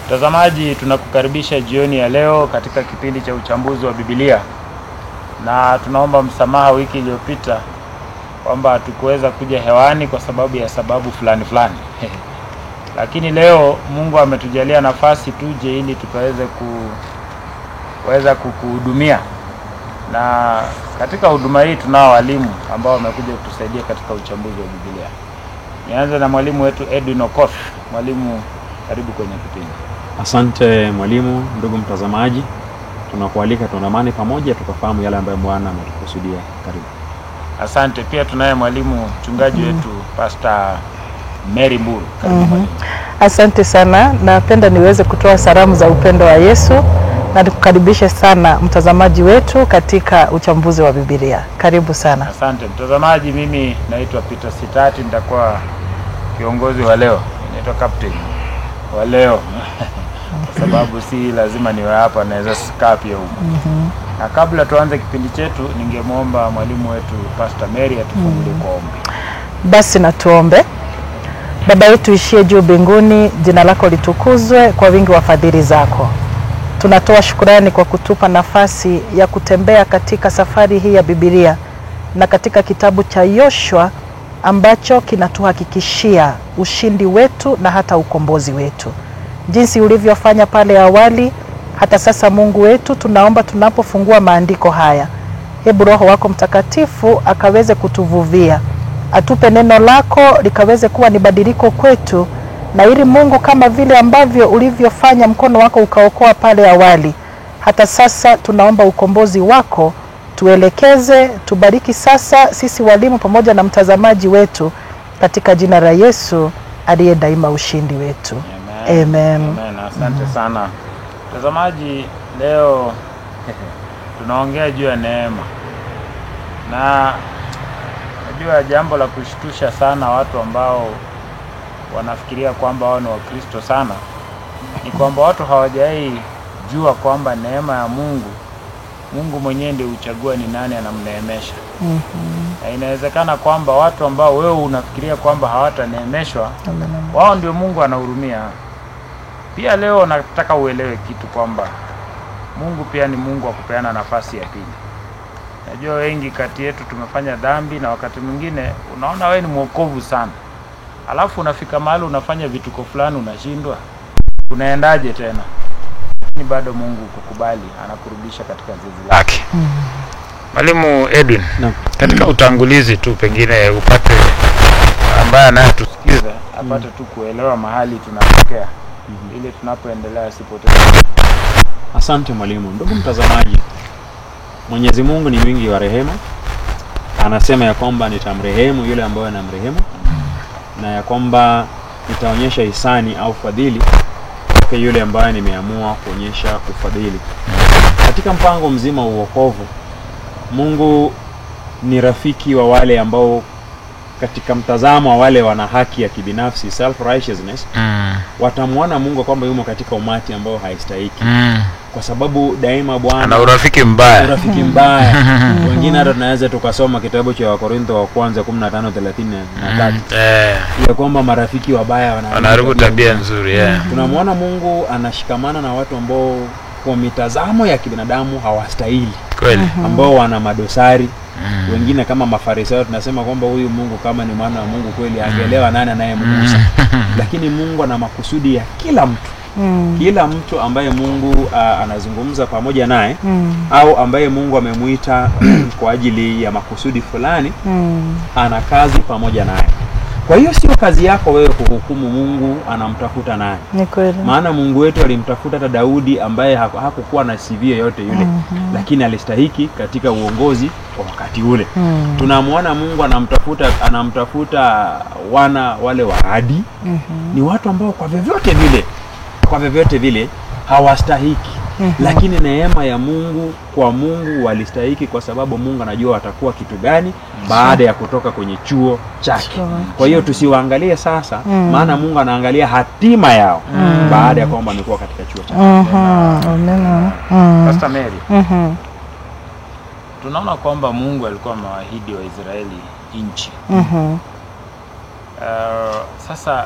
Mtazamaji, tunakukaribisha jioni ya leo katika kipindi cha uchambuzi wa Biblia. Na tunaomba msamaha wiki iliyopita kwamba hatukuweza kuja hewani kwa sababu ya sababu fulani. Lakini leo Mungu ametujalia nafasi tuje ili tukaweze kukuhudumia. Na katika huduma hii tunao walimu ambao wamekuja kutusaidia katika uchambuzi wa Biblia. Nianze na mwalimu wetu Edwin Okoth. Mwalimu, karibu kwenye kipindi. Asante mwalimu. Ndugu mtazamaji, tunakualika tuandamane pamoja tukafahamu yale ambayo Bwana ametukusudia. Karibu. Asante. Pia tunaye mwalimu mchungaji wetu Pastor Mary Mburu. Karibu mwalimu. Asante sana. Napenda niweze kutoa salamu za upendo wa Yesu na nikukaribishe sana mtazamaji wetu katika uchambuzi wa Biblia. Karibu sana. Asante mtazamaji, mimi naitwa Peter Sitati, nitakuwa kiongozi wa leo. Naitwa captain wa leo. Kwa sababu si lazima niwe hapa, naweza sikaa pia huko. Na kabla tuanze kipindi chetu, ningemwomba mwalimu wetu Pastor Mary atufungulie kwa ombi. Basi na tuombe. Baba yetu ishie juu mbinguni, jina lako litukuzwe kwa wingi wa fadhili zako. Tunatoa shukrani kwa kutupa nafasi ya kutembea katika safari hii ya Biblia na katika kitabu cha Yoshua ambacho kinatuhakikishia ushindi wetu na hata ukombozi wetu. Jinsi ulivyofanya pale awali, hata sasa Mungu wetu, tunaomba tunapofungua maandiko haya, hebu Roho wako Mtakatifu akaweze kutuvuvia. Atupe neno lako likaweze kuwa ni badiliko kwetu, na ili Mungu, kama vile ambavyo ulivyofanya mkono wako ukaokoa pale awali, hata sasa tunaomba ukombozi wako tuelekeze, tubariki sasa sisi walimu pamoja na mtazamaji wetu, katika jina la Yesu aliye daima ushindi wetu. Amen. Amen. Asante sana. Mtazamaji, leo tunaongea juu ya neema. Na najua jambo la kushtusha sana watu ambao wanafikiria kwamba wao ni Wakristo sana, ni kwamba watu hawajai jua kwamba neema ya Mungu mwenyewe ndiye huchagua ni nani anamneemesha. Na inawezekana kwamba watu ambao wewe unafikiria kwamba hawataneemeshwa, wao ndio Mungu anahurumia. Pia leo nataka uelewe kitu kwamba Mungu pia ni Mungu wa kupeana nafasi ya pili. Najua wengi kati yetu tumefanya dhambi, na wakati mwingine unaona wewe ni mwokovu sana, alafu unafika mahali unafanya vituko fulani unashindwa, unaendaje tena? Ni bado Mungu kukubali, anakurudisha katika zizi lake. Mwalimu Edwin, katika utangulizi tu pengine upate ambaye anatusikiza apate tu kuelewa mahali tunatokea ili tunapoendelea asipoteze. Asante mwalimu. Ndugu mtazamaji, Mwenyezi Mungu ni mwingi wa rehema. Anasema ya kwamba nitamrehemu yule ambaye anamrehemu, na ya kwamba nitaonyesha ihsani au fadhili kwa yule ambaye nimeamua kuonyesha ufadhili. katika mpango mzima wa wokovu, Mungu ni rafiki wa wale ambao katika mtazamo wa wale wana haki ya kibinafsi, self righteousness, watamuona Mungu kwamba yumo katika umati ambao haistahiki. Kwa sababu daima Bwana ana urafiki mbaya. Urafiki mbaya. Wengine hata tunaweza tukasoma kitabu cha Wakorintho wa kwanza 15:33 ya kwamba marafiki wabaya wanaharibu tabia nzuri. Tunamwona Mungu anashikamana na watu ambao kwa mitazamo ya kibinadamu hawastahili, kweli, ambao wana madosari. Wengine kama Mafarisayo tunasema kwamba huyu Mungu kama ni mwana wa Mungu kweli angeelewa nani anayemgusa. Lakini Mungu ana makusudi ya kila mtu. Kila mtu ambaye Mungu anazungumza pamoja naye au ambaye Mungu amemuita kwa ajili ya makusudi fulani, ana kazi pamoja naye. Kwa hiyo sio kazi yako wewe kuhukumu Mungu anamtafuta naye. Ni kweli. Maana Mungu wetu alimtafuta hata Daudi ambaye hakukuwa na CV yote yule, lakini alistahiki katika uongozi kwa wakati ule. Tunamwona Mungu anamtafuta wana wale wa Adi. Ni watu ambao kwa vyovyote vile hawastahiki. Lakini neema ya Mungu kwa Mungu walistahiki, kwa sababu Mungu anajua watakuwa kitu gani baada ya kutoka kwenye chuo chake. Kwa hiyo tusiwaangalie sasa, maana Mungu anaangalia hatima yao baada ya kwamba wamekuwa katika chuo chake. Amen. Pastor Mary, tunaona kwamba Mungu alikuwa amewaahidi wa Israeli nchi. Sasa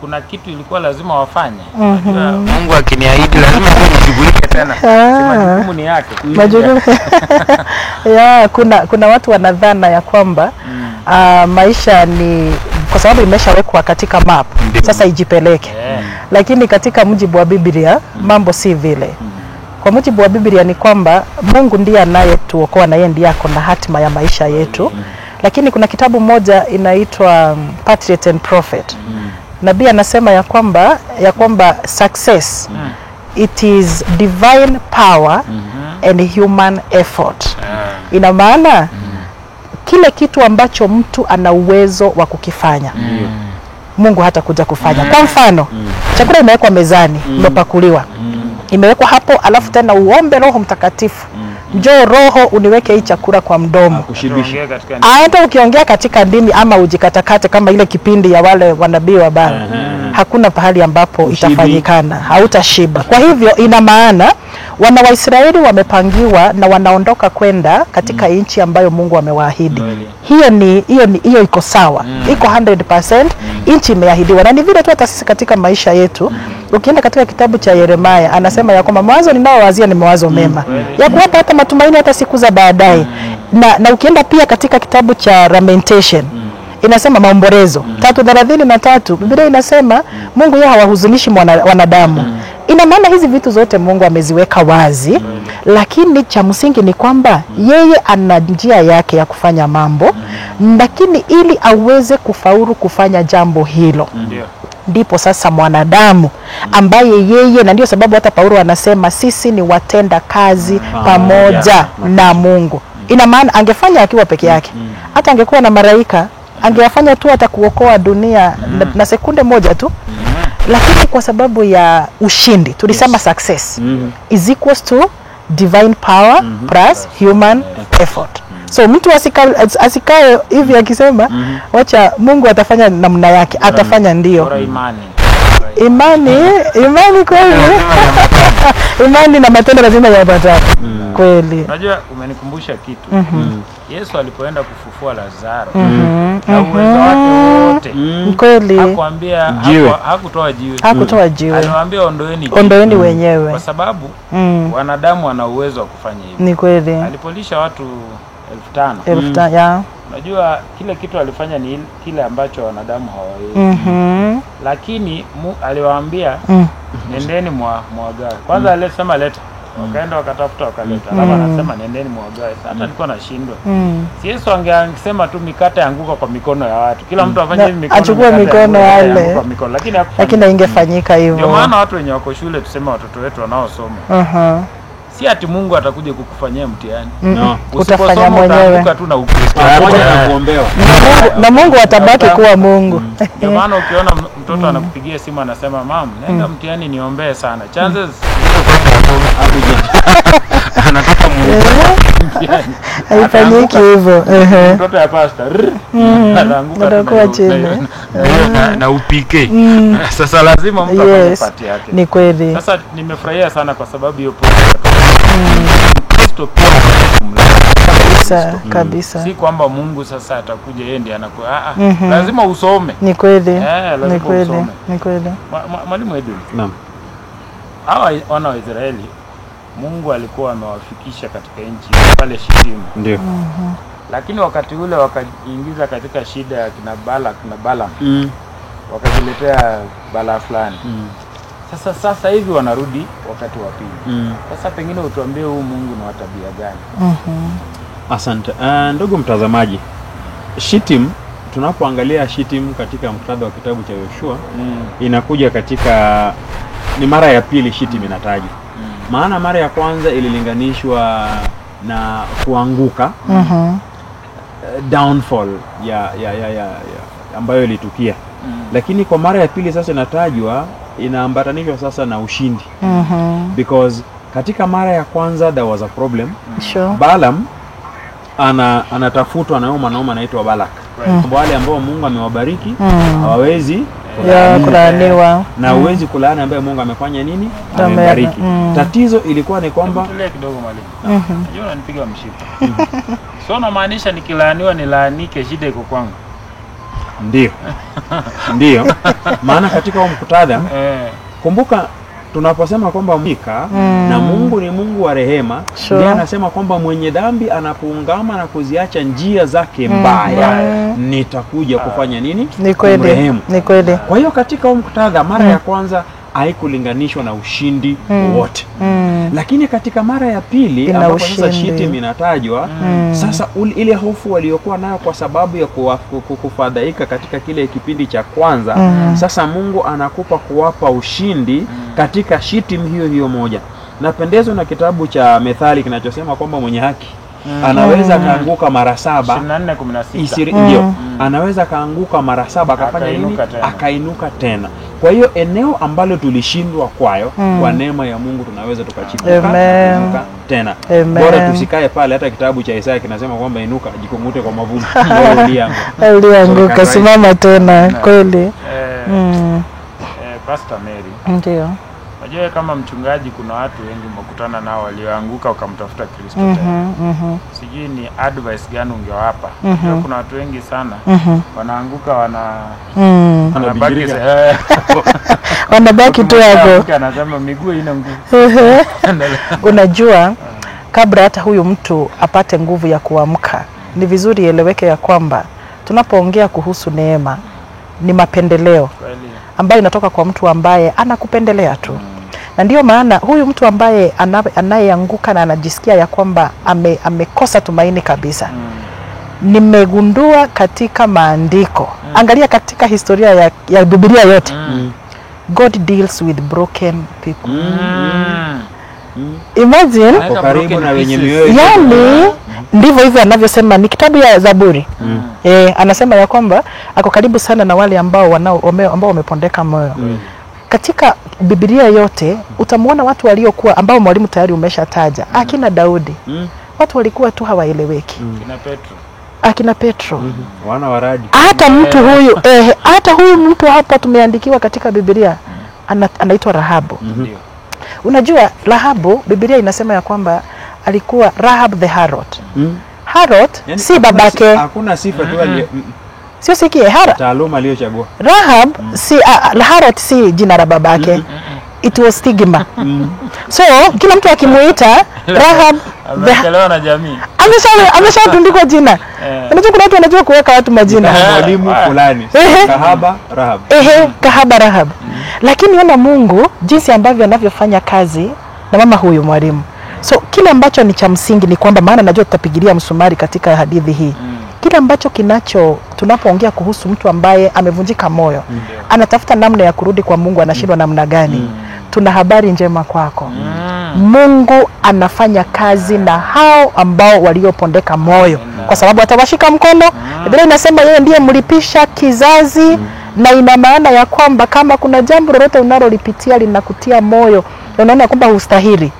kuna kitu ilikuwa lazima wafanye. Mungu akiniahidi lazima nishughulike tena. Majukumu ni yake. Majukumu. Kuna watu wanadhana ya kwamba maisha ni kwa sababu imeshawekwa katika map, sasa ijipeleke. Lakini katika mujibu wa Biblia mambo si vile. Kwa mujibu wa Biblia ni kwamba Mungu ndiye anayetuokoa na yeye ndiye ako na hatima ya maisha yetu. Lakini kuna kitabu moja inaitwa Patriot and Prophet. Nabii anasema ya kwamba success it is divine power and human effort. Ina maana kile kitu ambacho mtu ana uwezo wa kukifanya Mungu hata kuja kufanya. Kwa mfano, chakula imewekwa mezani, imepakuliwa. Imewekwa hapo, alafu tena uombe Roho Mtakatifu. Njoo Roho uniweke hii chakula kwa mdomo. Hata ukiongea katika ndimi ama ujikatakate kama ile kipindi ya wale wanabii wa Baal, hakuna pahali ambapo itafanyikana, hautashiba. Kwa hivyo ina maana wana wa Israeli wamepangiwa na wanaondoka kwenda katika nchi ambayo Mungu amewaahidi. Hiyo iko sawa. Iko 100%, nchi imeahidiwa. Na ni vile tu hata sisi katika maisha yetu, ukienda katika kitabu cha Yeremia anasema ya kwamba mawazo ninaowazia ni mawazo mema, ya kuwapa hata matumaini hata siku za baadaye. Na ukienda pia katika kitabu cha Lamentation inasema Maombolezo 3:33, Biblia inasema Mungu yeye hawahuzunishi wanadamu. Ina maana hizi vitu zote Mungu ameziweka wazi, lakini cha msingi ni kwamba yeye ana njia yake ya kufanya mambo, lakini ili aweze kufaulu kufanya jambo hilo, ndipo sasa mwanadamu ambaye yeye, na ndio sababu hata Paulo anasema sisi ni watenda kazi pamoja na Mungu. Ina maana angefanya akiwa peke yake, hata angekuwa na malaika, angeyafanya tu hata kuokoa dunia na sekunde moja tu. Lakini kwa sababu ya ushindi, tulisema success is equals to divine power plus human effort. So mtu asikae hivi akisema wacha Mungu atafanya namna yake, atafanya ndio. Imani kweli. Imani na matendo lazima yapatane. Kweli. Unajua umenikumbusha kitu. Yesu alipoenda kufufua Lazaro, na uwezo wake wote. Kweli. Hakuambia hakutoa jiwe. Aliwaambia ondoeni wenyewe. Kwa sababu wanadamu wana uwezo wa kufanya hivyo. Ni kweli. Alipolisha watu 5,000. 5,000 ya. Unajua kile kitu alifanya ni kile ambacho wanadamu hawawezi. Lakini aliwaambia nendeni mwagawe. Kwanza alisema leta. Wakaenda wakatafuta wakaleta. Alafu anasema nendeni mwagawe. Hata alikuwa anashindwa. Si Yesu angesema tu mikate yanguka kwa mikono ya watu. Kila mtu afanye hivi mikono. Achukue mikono yale. Lakini ingefanyika hivyo. Ndio maana watu wenye wako shule tuseme watoto wetu wanaosoma. si ati Mungu atakuja kukufanyia mtihani. No. Utafanya mwenyewe. Utaanguka tu na Ukristo. Kuombewa. Na Mungu atabaki kuwa Mungu. Ndio maana ukiona mtoto anakupigia simu anasema mam, nenda mtihani niombee sana. Chances anataka Mungu. Haifanyiki hivyo. Mtoto ya pastor anaanguka Utakuwa chini. na upike. Sasa lazima mtu afanye part yake. Ni kweli. Sasa nimefurahia sana kwa sababu hiyo Kristo pia kabisa. Si kwamba Mungu sasa atakuja yeye ndiye anakuwa lazima usome. Ni kweli. Lazima usome. Ni kweli. Mwalimu Edwin. Naam. Hawa wana wa Israeli Mungu alikuwa amewafikisha katika nchi pale Shitimu. Ndio. Lakini wakati ule wakaingiza katika shida ya kina Balak na Balaam. Wakajiletea balaa fulani. Sasa hivi wanarudi wakati wa pili. Sasa pengine utuambie huu Mungu ni wa tabia gani? Asante. Ndugu mtazamaji, Shittim, tunapoangalia Shittim katika muktadha wa kitabu cha Yoshua, inakuja katika ni mara ya pili Shittim inatajwa. Maana mara ya kwanza ililinganishwa na kuanguka, downfall ya ambayo ilitukia. Lakini kwa mara ya pili sasa inatajwa, inaambatanishwa sasa na ushindi. Because katika mara ya kwanza there was a problem. Sure. Balaam anatafutwa na yule mwanaume anaitwa Balak. Wale ambao Mungu amewabariki hawawezi kulaaniwa. Na uwezi kulaani ambaye Mungu amefanya nini? Amebariki. Tatizo ilikuwa ni kwamba tulie kidogo mwalimu. Unajua unanipiga mshipa. So unamaanisha nikilaaniwa nilaanike, shida iko kwangu? Ndio. Maana katika huo mkutadha kumbuka tunaposema kwamba Mika na Mungu ni Mungu wa rehema, ndiye anasema kwamba mwenye dhambi anapoungama na kuziacha njia zake mbaya, nitakuja kufanya nini? Ni kweli. Ni kweli. Kwa hiyo katika huo mkutadha mara ya kwanza haikulinganishwa na ushindi wote. Lakini katika mara ya pili ambapo sasa Shittim inatajwa, sasa ile hofu waliokuwa nayo kwa sababu ya kufadhaika katika kile kipindi cha kwanza, sasa Mungu anakupa kuwapa ushindi katika Shittim hiyo moja. Napendezwa na kitabu cha Methali kinachosema kwamba mwenye haki anaweza kaanguka mara 7. 24:16. Ndio. Anaweza kaanguka mara 7 akafanya nini? Akainuka tena. Kwa hiyo eneo ambalo tulishindwa kwayo, kwa neema ya Mungu tunaweza tukachipuka tena. Bora tusikae pale. Hata kitabu cha Isaya kinasema kwamba inuka, jikungute kwa mavumbi. Ulianguka, simama tena. Kweli. Pastor Mary. Ndio. Unajua kama mchungaji kuna watu wengi mkutana nao walioanguka wakamtafuta Kristo tena. Sijui ni advice gani ungewapa? Kuna watu wengi sana wanaanguka wanabaki tu hapo. Anasema miguu ina nguvu. Unajua kabla hata huyu mtu apate nguvu ya kuamka, ni vizuri ieleweke ya kwamba tunapoongea kuhusu neema ni mapendeleo ambayo inatoka kwa mtu ambaye anakupendelea tu. Na ndio maana huyu mtu ambaye anayeanguka na anajisikia ya kwamba amekosa tumaini kabisa, nimegundua katika maandiko, angalia katika historia ya Biblia yote, God deals with broken people. Imagine karibu na wenye mioyo. Yani ndivyo hivyo anavyosema, ni kitabu ya Zaburi. Anasema ya kwamba ako karibu sana na wale ambao wamepondeka moyo. Katika Biblia yote utamuona watu waliokuwa ambao mwalimu tayari umeshataja, akina Daudi. Watu walikuwa tu hawaeleweki. Akina Petro. Wana waradi. Hata mtu huyu hata huyu mtu hapa tumeandikiwa katika Biblia anaitwa Rahabu. Unajua Rahabu, Biblia inasema ya kwamba alikuwa Rahab the harlot. Harlot yani, si babake. Hakuna sifa tu sio sikie Harlot. Taaluma aliyochagua. Rahab si Harlot si jina la babake. It was stigma. So kila mtu akimuita Rahab amechelewa na jamii. Ameshatundikwa jina. Unajua kuna watu wanajua kuweka watu majina. Mwalimu fulani. Kahaba Rahab. Kahaba Rahab. Lakini ona Mungu jinsi ambavyo anavyofanya kazi na mama huyu mwalimu. So kile ambacho ni cha msingi ni kwamba, maana najua tutapigilia msumari katika hadithi hii. Kile ambacho tunapoongea kuhusu mtu ambaye amevunjika moyo, anatafuta namna ya kurudi kwa Mungu, anashindwa namna gani? Tuna habari njema kwako. Mungu anafanya kazi na hao ambao waliopondeka moyo, kwa sababu atawashika mkono. Biblia inasema yeye ndiye mlipisha kizazi, na ina maana ya kwamba kama kuna jambo lolote unalolipitia linakutia moyo, unaona kwamba hustahili,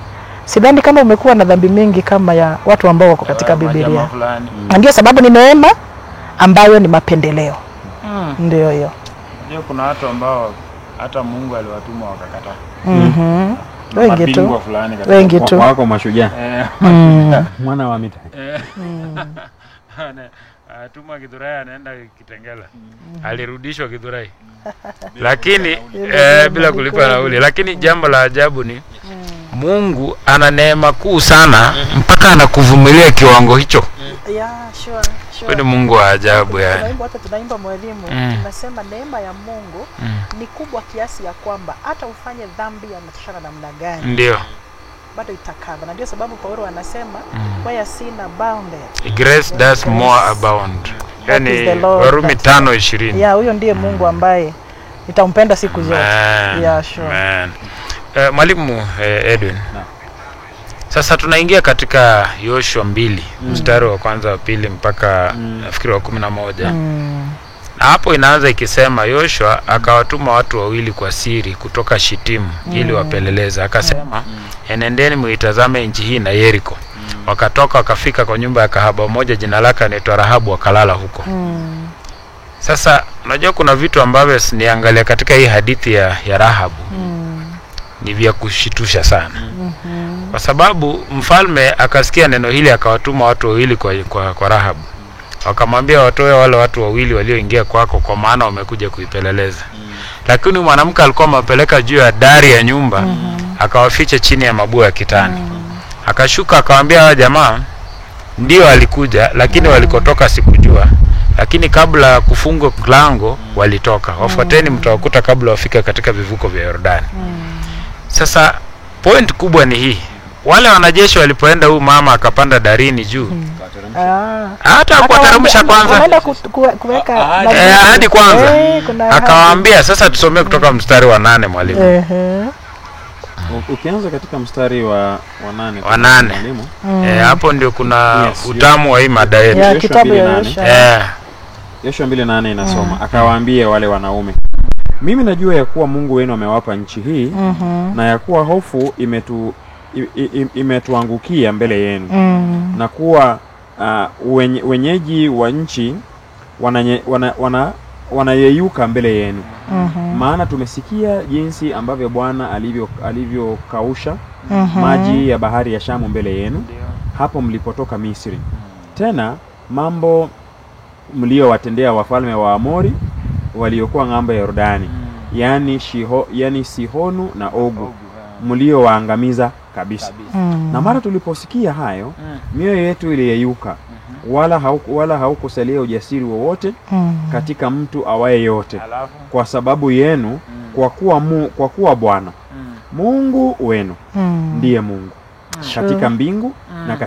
sidhani kama umekuwa na dhambi mingi kama ya watu ambao wako katika Biblia. Ndio sababu ni neema ambayo ni mapendeleo. Ndio hiyo. Ndio, kuna watu ambao hata Mungu aliwatuma wakakataa. Wengi tu wako mashujaa. Mwana wa mita atuma Githurai anaenda Kitengela. Alirudishwa Githurai. Lakini bila kulipa nauli. Lakini jambo la ajabu ni Mungu ana neema kuu sana mpaka anakuvumilia kiwango hicho. Sure. Ni Mungu wa ajabu yani. Tunaimba mwalimu, tunasema neema ya Mungu ni kubwa kiasi ya kwamba hata ufanye dhambi ya mtashana namna gani, ndio bado itakava. Na ndio sababu Paulo anasema where sin abounded, grace does more abound. Yani Warumi 5:20. Huyo ndiye Mungu ambaye nitampenda siku zote. Sure. Mwalimu Edwin. Sasa tunaingia katika Yoshua 2 mstari wa kwanza wa pili mpaka nafikiri wa 11. Na hapo inaanza ikisema Yoshua akawatuma watu wawili kwa siri kutoka Shitimu ili wapeleleze. Akasema enendeni muitazame nchi hii na Yeriko. Wakatoka wakafika kwa nyumba ya kahaba mmoja jina lake anaitwa Rahabu, wakalala huko. Sasa unajua kuna vitu ambavyo niangalia katika hii hadithi ya Rahabu ni vya kushitusha sana. Kwa sababu mfalme akasikia neno hili akawatuma watu wawili kwa Rahabu. Wakamwambia watoe wale watu wawili walioingia kwako, kwa maana wamekuja kuipeleleza. Lakini mwanamke alikuwa amepeleka juu ya dari ya nyumba, akawaficha chini ya mabua ya kitani. Akashuka akawaambia hawa jamaa ndio alikuja, lakini walikotoka sikujua. Lakini kabla kufungwa lango walitoka. Wafuateni mtawakuta kabla wafika katika vivuko vya Yordani. Sasa point kubwa ni hii. Wale wanajeshi walipoenda, huyu mama akapanda darini juu. Hata kuwateremsha kwanza. Anaenda kuweka hadi kwanza. Akawaambia sasa tusomee kutoka mstari wa 8 mwalimu. Ukianza katika mstari wa 8 mwalimu. Hapo ndio kuna utamu wa hii mada yetu. Kitabu ya Yoshua 2:8 inasoma. Akawaambia wale wanaume, mimi najua ya kuwa Mungu wenu amewapa nchi hii, na ya kuwa hofu imetuangukia mbele yenu, na kuwa wenyeji wa nchi wanayeyuka mbele yenu. Maana tumesikia jinsi ambavyo Bwana alivyokausha maji ya bahari ya Shamu mbele yenu hapo mlipotoka Misri. Tena mambo mliowatendea wafalme wa Amori waliokuwa ng'ambo ya Yordani, yani Sihonu na Ogu, mliowaangamiza kabisa. Na mara tuliposikia hayo, mioyo yetu iliyeyuka, wala haukusalia ujasiri wowote katika mtu awaye yote, kwa sababu yenu, kwa kuwa Bwana Mungu wenu ndiye Mungu katika mbingu na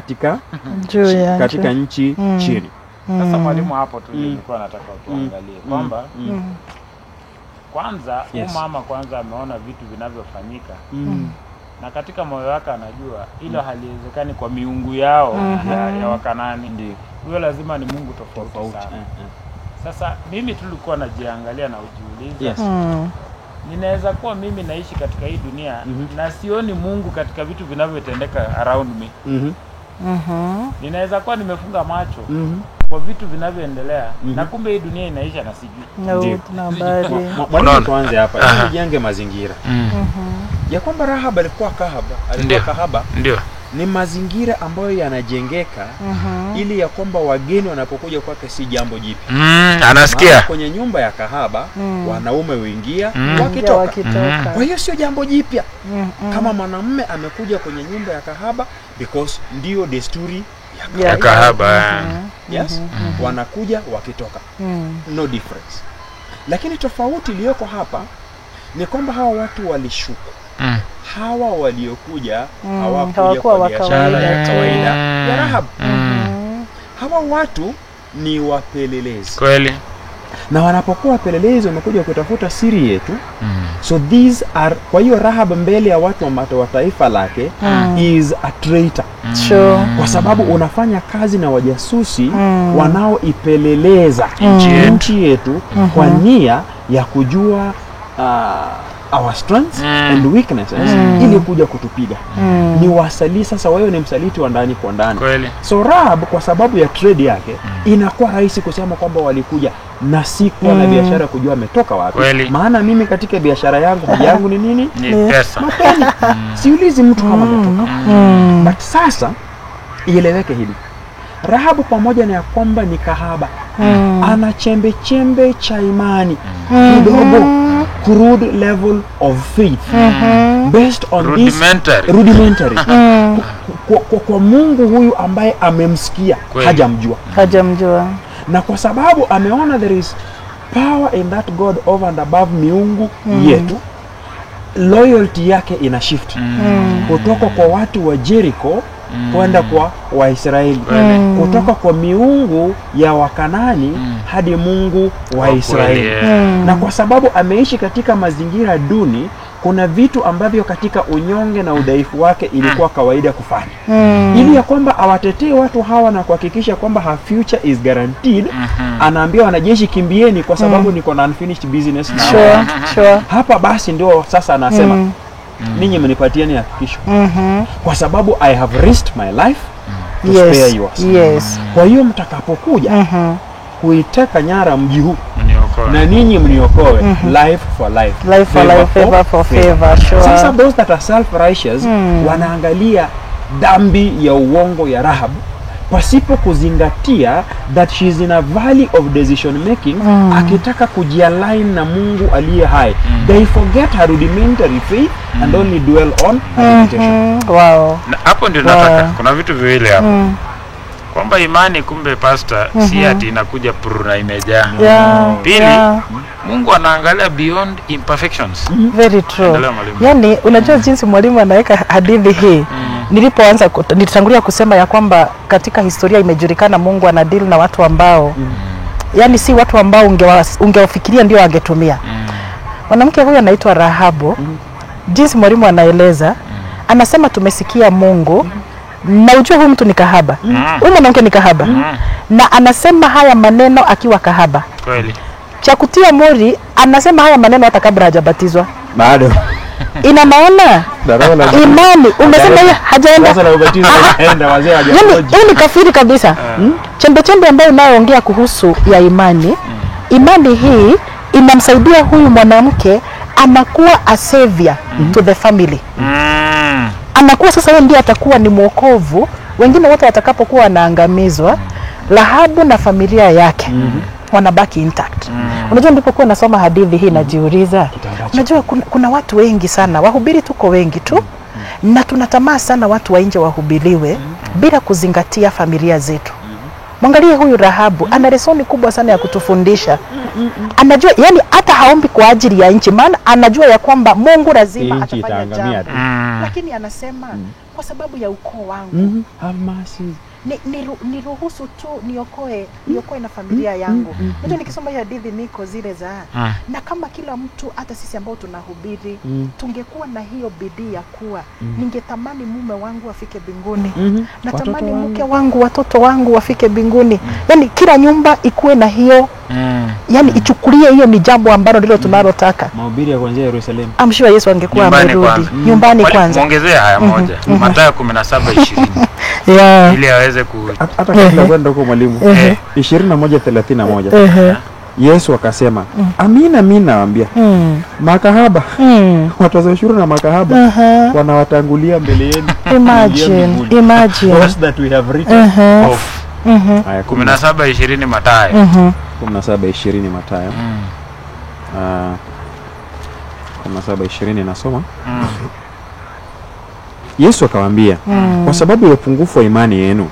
katika nchi chini. Sasa mwalimu, hapo tu nilikuwa nataka tuangalie kwamba kwanza mama kwanza ameona vitu vinavyofanyika, na katika moyo wake anajua hilo haliwezekani kwa miungu yao ya Wakanani. Huyo lazima ni Mungu tofauti sana. Sasa mimi tulikuwa najiangalia na ujiuliza, ninaweza kuwa mimi naishi katika hii dunia na sioni Mungu katika vitu vinavyotendeka around me. Ninaweza kuwa nimefunga macho kwa vitu vinavyoendelea na kumbe hii dunia inaisha na sijui. Mwalimu, tuanze hapa. Tujiange mazingira. Ya kwamba Rahab alikuwa kahaba. Ndio. Ni mazingira ambayo yanajengeka ili ya kwamba wageni wanapokuja kwake si jambo jipya. Anasikia kwenye nyumba ya kahaba wanaume huingia wakitoka. Kwa hiyo sio jambo jipya. Kama mwanamume amekuja kwenye nyumba ya kahaba, because ndio desturi ya kahaba. Yes. Wanakuja wakitoka. No difference. Lakini tofauti iliyoko hapa ni kwamba hawa watu walishuku. Hawa waliokuja hawakuja kwa biashara ya kawaida ya Rahab. Hawa watu ni wapelelezi. Kweli. na wanapokuwa wapelelezi wamekuja kutafuta siri yetu. So these are, kwa hiyo Rahab mbele ya watu wa taifa lake is a traitor. Sure. Kwa sababu unafanya kazi na wajasusi wanaoipeleleza nchi yetu kwa nia ya kujua our strengths and weaknesses ili kuja kutupiga. Ni wasaliti. Sasa wewe ni msaliti wa ndani kwa ndani. So Rahab kwa sababu ya trade yake inakuwa rahisi kusema kwamba walikuja na si kwa na biashara kujua ametoka wapi. Maana mimi katika biashara yangu haja yangu ni nini? Ni pesa. Siulizi mtu kama ametoka. But sasa ieleweke hili. Rahabu pamoja na ya kwamba ni kahaba, ana chembe chembe cha imani kidogo, crude level of faith based on rudimentary. Kwa Mungu huyu ambaye amemsikia hajamjua, na kwa sababu ameona there is power in that God over and above miungu yetu, loyalty yake ina shift kutoka kwa watu wa Jericho kwenda kwa Waisraeli, kutoka kwa miungu ya Wakanani hadi Mungu wa Israeli. Na kwa sababu ameishi katika mazingira duni, kuna vitu ambavyo katika unyonge na udhaifu wake ilikuwa kawaida kufanya, ili ya kwamba awatetee watu hawa na kuhakikisha kwamba her future is guaranteed. Anaambia wanajeshi, kimbieni kwa sababu niko na unfinished business now. Hapa basi ndio sasa anasema ninyi mnipatieni hakikisho, kwa sababu I have risked my life to spare yours. Kwa hiyo mtakapokuja kuiteka nyara mji huu, na ninyi mniokoe, life for life, favor for favor. Sasa those that are self-righteous wanaangalia dhambi ya uongo ya Rahab pasipo kuzingatia that she is in a valley of decision making, akitaka kujialign na Mungu aliye hai. They forget her rudimentary faith and only dwell on her reputation. Na hapo ndio nataka, kuna vitu viwili hapo. Kwamba imani kumbe pastor si ati inakuja puru na imejaa. Pili, Mungu anaangalia beyond imperfections. Very true. Yani unajua jinsi mwalimu anaweka hadithi hii. Nilipoanza nilitangulia kusema ya kwamba katika historia imejulikana Mungu ana deal na watu ambao yani si watu ambao ungewafikiria ndio angetumia. Mwanamke huyu anaitwa Rahabu. Jinsi mwalimu anaeleza, anasema tumesikia Mungu na ujue huyu mtu ni kahaba. Huyu mwanamke ni kahaba. Na anasema haya maneno akiwa kahaba. Kweli. Cha kutia mori, anasema haya maneno hata kabla hajabatizwa. Bado. Ina maana imani umesema yeye hajaenda. Sasa ubatizo hajaenda, wazee hajaenda. Yaani ni kafiri kabisa. Chembe chembe ambayo unayoongea kuhusu ya imani, imani hii inamsaidia huyu mwanamke anakuwa a savior to the family. Anakuwa sasa yeye ndiye atakuwa ni mwokovu, wengine wote watakapokuwa wanaangamizwa, Rahabu na familia yake wanabaki intact. Unajua nilipokuwa nasoma hadithi hii najiuliza, unajua kuna watu wengi sana, wahubiri tuko wengi tu, na tunatamaa sana watu wa nje wahubiriwe bila kuzingatia familia zetu. Mwangalie huyu Rahabu, ana lesoni kubwa sana ya kutufundisha. Anajua yani hata haombi kwa ajili ya nchi, maana anajua ya kwamba Mungu lazima atafanya jambo. Lakini anasema kwa sababu ya ukoo wangu, niruhusu tu niokoe na familia yangu. Unajua nikisoma hii hadithi niko zile za na kama kila mtu hata sisi ambao tunahubiri tungekuwa na hiyo bidii ya kuwa ningetamani mume wangu afike mbinguni, natamani mke wangu, watoto wangu wafike mbinguni. Yani kila nyumba ikuwe na hiyo yani ichukulie hiyo ni jambo ambalo ndilo tunalotaka. Mahubiri ya kuanzia Yerusalemu. I'm sure Yesu angekuwa amerudi nyumbani kwanza. Muongezea haya moja. Mathayo 17:20. Ili aweze hata kabla kwenda huko mwalimu. 21:31. Yesu akasema, amina mimi nawaambia, makahaba watoza ushuru na makahaba wanawatangulia mbele yenu. Imagine those that we have written of. 17:20 Mathayo. 17:20 Mathayo. 17:20 nasoma. Yesu akawaambia, kwa sababu ya upungufu wa imani yenu,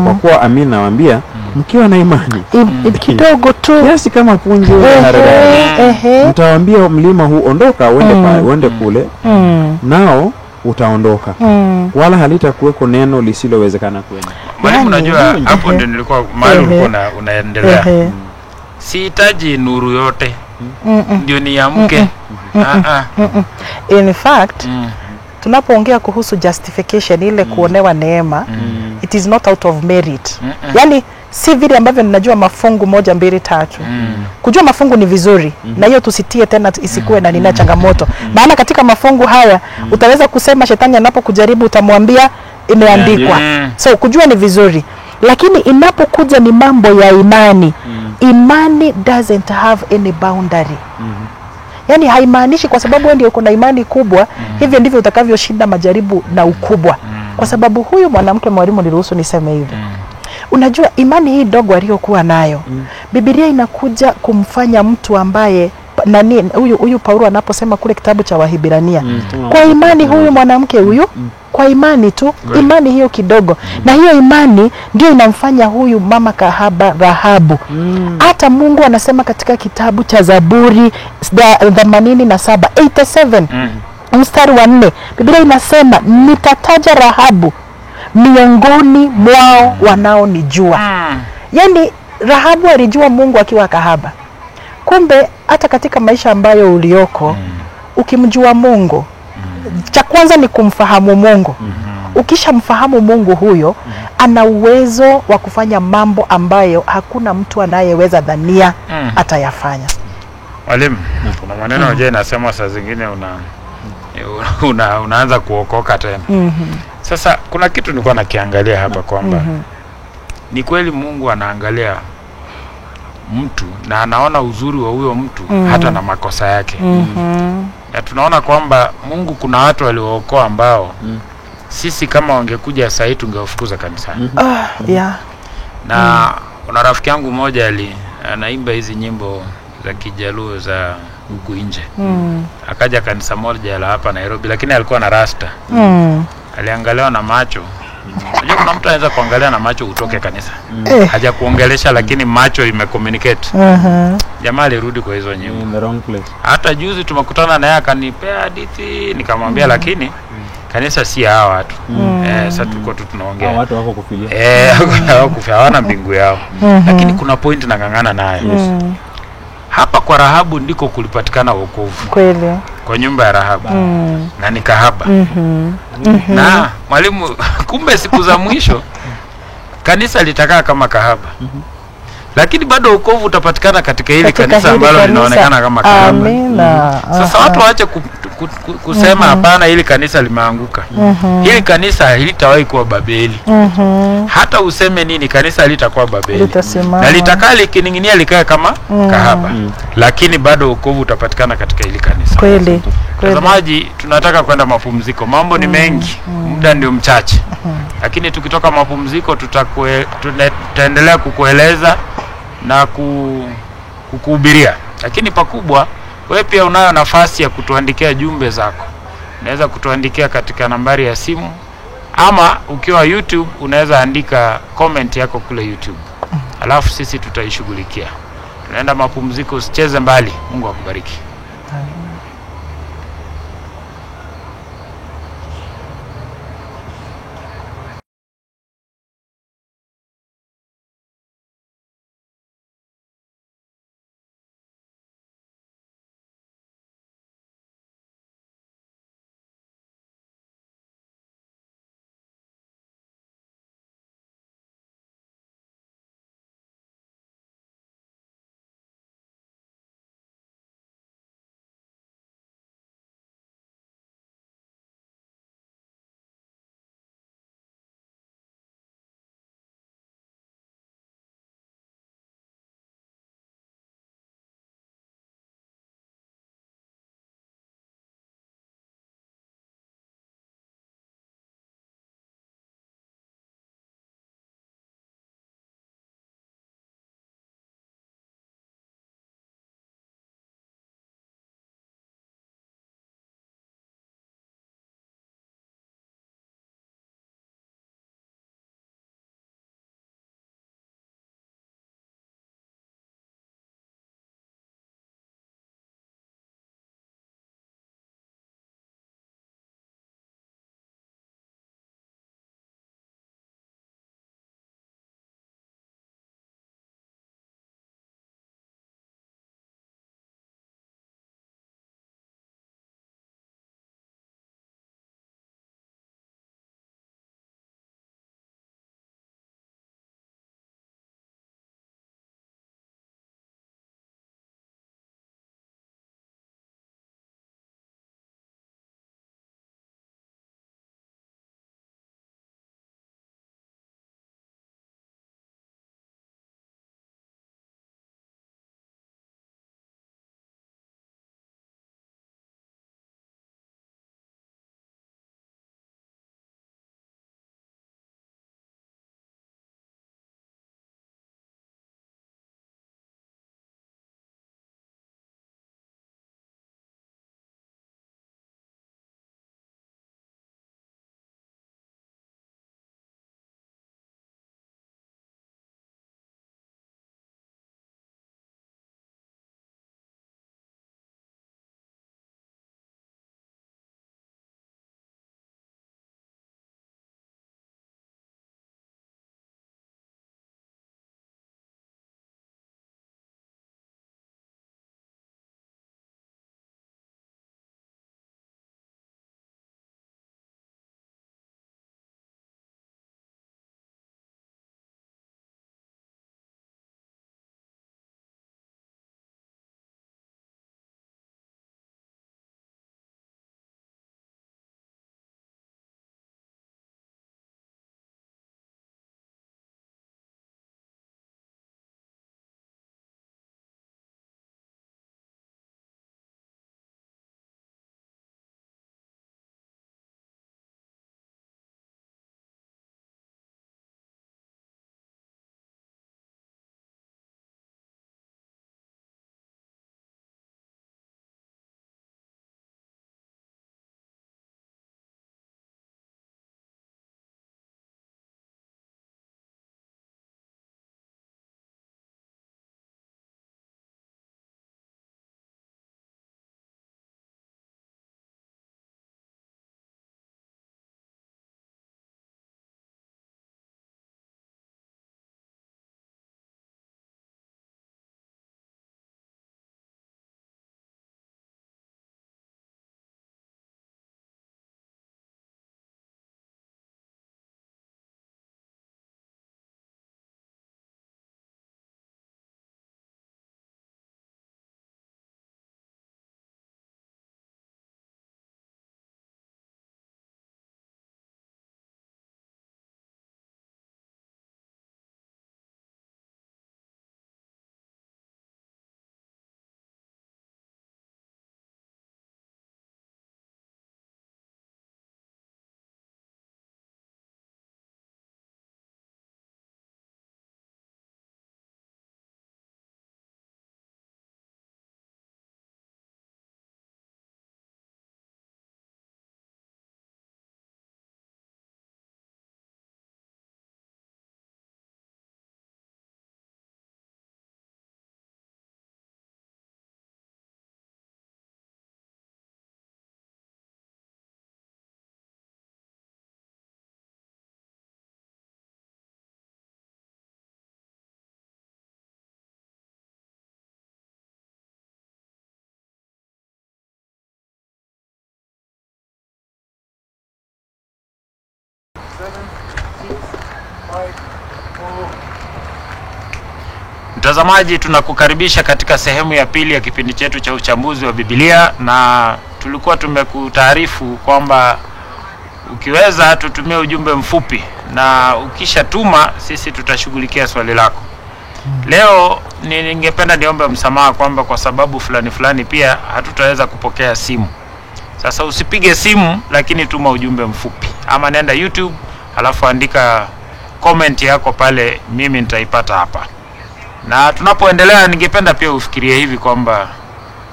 kwa kuwa amini nawaambia, mkiwa na imani kidogo tu kiasi kama punje ya haradali, mtawaambia mlima huu ondoka uende kule, nao utaondoka, wala halitakuweko neno lisilowezekana kwenu. Mwalimu, unajua hapo ndio nilikuwa mahali ulikuwa unaendelea. sihitaji nuru yote ndio niamke. In fact, tunapoongea kuhusu justification, ile kuonewa neema, it is not out of merit. Yani si vile ambavyo ninajua mafungu 1, 2, 3. Kujua mafungu ni vizuri, na hiyo tusitie tena isikuwe na nina changamoto. Maana katika mafungu haya utaweza kusema shetani anapokujaribu utamwambia imeandikwa. So kujua ni vizuri, lakini inapokuja ni mambo ya imani, imani doesn't have any boundary. Yani haimaanishi kwa sababu wewe ndio uko na imani kubwa, hivyo ndivyo utakavyoshinda majaribu na ukubwa. Kwa sababu huyu mwanamke, mwalimu, niruhusu niseme hivi. Unajua imani hii dogo aliyokuwa nayo, Biblia inakuja kumfanya mtu ambaye huyu Paulo anaposema kule kitabu cha Wahibrania, kwa imani huyu mwanamke huyu, kwa imani tu, imani hiyo kidogo, na hiyo imani ndio inamfanya huyu mama kahaba Rahabu. Hata Mungu anasema katika kitabu cha Zaburi 87 mstari wa 4, Biblia inasema nitataja Rahabu miongoni mwao wanaonijua. Yani Rahabu alijua Mungu akiwa kahaba. Kumbe hata katika maisha ambayo ulioko, ukimjua Mungu, cha kwanza ni kumfahamu Mungu. Ukishamfahamu Mungu, huyo ana uwezo wa kufanya mambo ambayo hakuna mtu anayeweza dhania atayafanya. Mwalimu, kuna maneno moja inasema saa zingine unaanza kuokoka tena. Sasa kuna kitu nilikuwa nakiangalia hapa kwamba ni kweli Mungu anaangalia mtu na anaona uzuri wa huyo mtu hata na makosa yake. Na tunaona kwamba Mungu kuna watu waliookoa ambao sisi kama wangekuja sasa hivi tungewafukuza kanisani. Na una rafiki yangu mmoja anaimba hizi nyimbo za Kijaluo za huku nje. Akaja kanisa moja la hapa Nairobi, lakini alikuwa na rasta. Aliangaliwa na macho. Unajua kuna mtu anaweza kuangalia na macho utoke kanisa. Haja kuongelesha lakini macho imecommunicate. Jamaa alirudi kwa hizo nyimbo. In the wrong place. Hata juzi tumekutana naye akanipea hadithi, nikamwambia lakini kanisa si hawa watu. Sasa tulikuwa tu tunaongea. Hawa watu wako kufilia. Hao kufia hawana mbingu yao. Lakini kuna point nangangana nayo. Hapa kwa Rahabu ndiko kulipatikana wokovu. Kweli. Kwa nyumba ya Rahabu. Na ni kahaba. Na mwalimu, kumbe siku za mwisho kanisa litakaa kama kahaba. Lakini bado wokovu utapatikana katika hili kanisa ambalo linaonekana kama kahaba. Amina. Sasa watu waache kusema hapana, hili kanisa limeanguka. Hili kanisa halitawahi kuwa Babeli. Hata useme nini, kanisa halitakuwa Babeli. Na litakaa likining'inia likae kama kahaba. Lakini bado wokovu utapatikana katika hili kanisa. Kweli. Watazamaji, tunataka kwenda mapumziko. Mambo ni mengi, muda ndio mchache. Lakini tukitoka mapumziko tutaendelea kukueleza na kukuhubiria. Lakini pakubwa, wewe pia unayo nafasi ya kutuandikia jumbe zako. Unaweza kutuandikia katika nambari ya simu, ama ukiwa YouTube unaweza andika comment yako kule YouTube. Alafu sisi tutaishughulikia. Tunaenda mapumziko, usicheze mbali. Mungu akubariki. Mtazamaji, tunakukaribisha katika sehemu ya pili ya kipindi chetu cha uchambuzi wa Biblia, na tulikuwa tumekutaarifu kwamba ukiweza tutumie ujumbe mfupi, na ukishatuma sisi tutashughulikia swali lako. Leo ningependa niombe msamaha kwamba kwa sababu fulani pia hatutaweza kupokea simu. Sasa usipige simu, lakini tuma ujumbe mfupi, ama nenda YouTube alafu andika comment yako pale, mimi nitaipata hapa. Na tunapoendelea, ningependa pia ufikirie hivi kwamba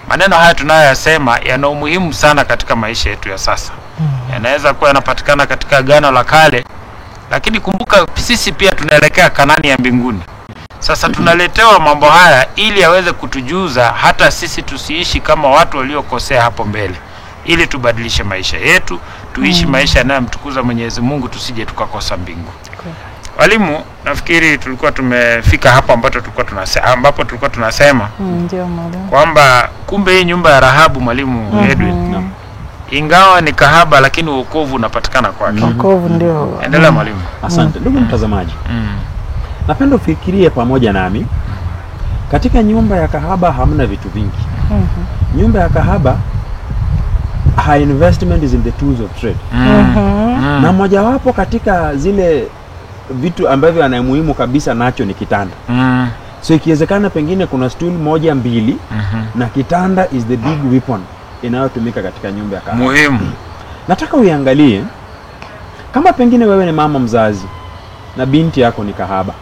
maneno haya tunayoyasema yana umuhimu sana katika maisha yetu ya sasa. Yanaweza kuwa yanapatikana katika Agano la Kale, lakini kumbuka sisi pia tunaelekea Kanani ya mbinguni. Sasa tunaletewa mambo haya ili yaweze kutujuza hata sisi tusiishi kama watu waliokosea hapo mbele, ili tubadilishe maisha yetu, tuishi maisha yanayomtukuza Mwenyezi Mungu, tusije tukakosa mbingu. Walimu, nafikiri tulikuwa tumefika hapa ambapo tulikuwa tunasema Ndio mwalimu. kwamba kumbe hii nyumba ya Rahabu, mwalimu Edwin, ingawa ni kahaba, lakini wokovu unapatikana kwake. Wokovu ndio. Endelea mwalimu. Asante. Ndugu mtazamaji, napenda ufikirie pamoja nami. Katika nyumba ya kahaba hamna vitu vingi. Nyumba ya kahaba, her investment is in the tools of trade. Na mojawapo katika zile vitu ambavyo ana muhimu kabisa nacho ni kitanda. So ikiwezekana pengine kuna stool moja mbili, na kitanda is the big weapon inayotumika katika nyumba ya kahaba. Muhimu. Nataka uiangalie kama pengine wewe ni mama mzazi na binti yako ni kahaba.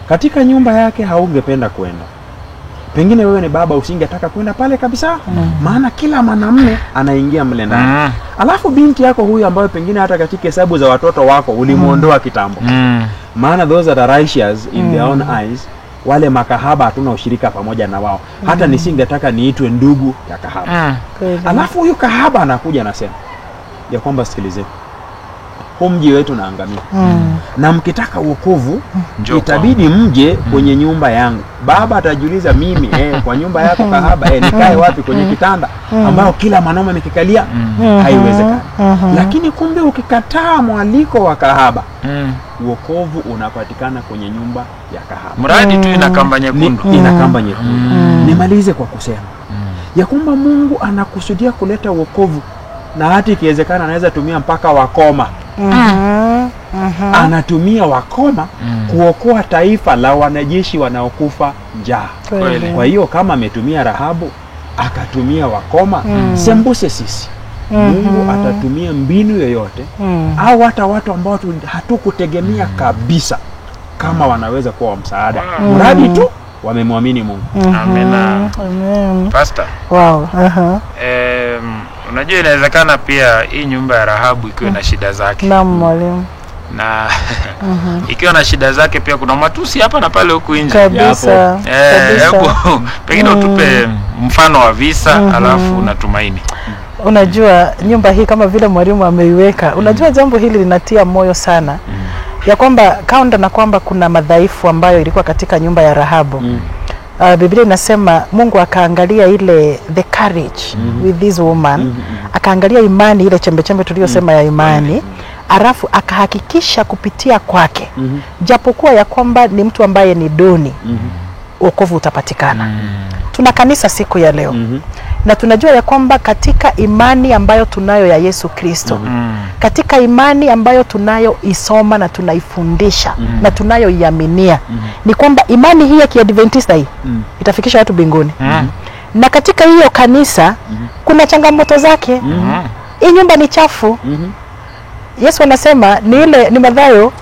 Katika nyumba yake haungependa kwenda. Pengine wewe ni baba, usingetaka kwenda pale kabisa. Maana kila mwanamume anaingia mle ndani. Alafu binti yako huyu ambaye pengine hata katika hesabu za watoto wako ulimuondoa kitambo. Maana those are righteous in their own eyes. Wale makahaba hatuna ushirika pamoja na wao. Hata nisingetaka niitwe ndugu ya kahaba. Alafu huyu kahaba anakuja anasema ya kwamba sikilizeni, huu mji wetu naangamia. Na mkitaka wokovu itabidi mje kwenye nyumba yangu. Baba atajiuliza, mimi kwa nyumba yako kahaba nikae wapi kwenye kitanda ambao kila mwanaume amekikalia? Haiwezekani. Lakini kumbe ukikataa mwaliko wa kahaba, wokovu unapatikana kwenye nyumba ya kahaba. Mradi tu ina kamba nyekundu. Ina kamba nyekundu. Nimalize kwa kusema ya kwamba Mungu anakusudia kuleta wokovu, na hata ikiwezekana anaweza tumia mpaka wakoma. Anatumia wakoma kuokoa taifa la wanajeshi wanaokufa njaa. Kwa hiyo kama ametumia Rahabu akatumia wakoma, sembuse sisi Mungu atatumia mbinu yoyote, au hata watu ambao hatukutegemea kabisa, kama wanaweza kuwa msaada, mradi tu wamemwamini Mungu. Amina. Pastor. Wow. Unajua inawezekana pia hii nyumba ya Rahabu ikiwa na shida zake. Naam mwalimu. Na ikiwa na shida zake pia kuna matusi hapa na pale huku nje. Kabisa. Pengine utupe mfano wa visa alafu natumaini. Unajua nyumba hii kama vile mwalimu ameiweka, unajua jambo hili linatia moyo sana. Ya kwamba kaunda na kwamba kuna madhaifu ambayo ilikuwa katika nyumba ya Rahabu. Biblia inasema Mungu akaangalia ile the courage with this woman, akaangalia imani, ile chembe tuliyosema ya imani, alafu akahakikisha kupitia kwake, japokuwa ya kwamba ni mtu ambaye ni duni, wokovu utapatikana. Tuna kanisa siku ya leo. Na tunajua ya kwamba katika imani ambayo tunayo ya Yesu Kristo, katika imani ambayo tunayo isoma na tunaifundisha na tunayo iaminia, ni kwamba imani hii ya Kiadventista hii itafikisha watu mbinguni. Na katika hiyo kanisa kuna changamoto zake. Hii nyumba ni chafu. Yesu anasema ni Mathayo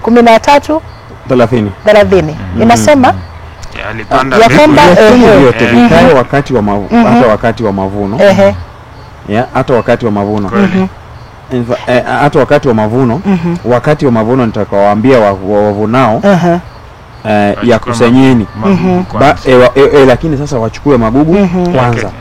13:30. Inasema ya kwamba yote vikae wakati wa mavuno, hata wakati wa mavuno. Hata wakati wa mavuno. Hata wakati wa mavuno, wakati wa mavuno nitakawaambia wavunao ya kusanyeni, lakini sasa wachukue magugu kwanza.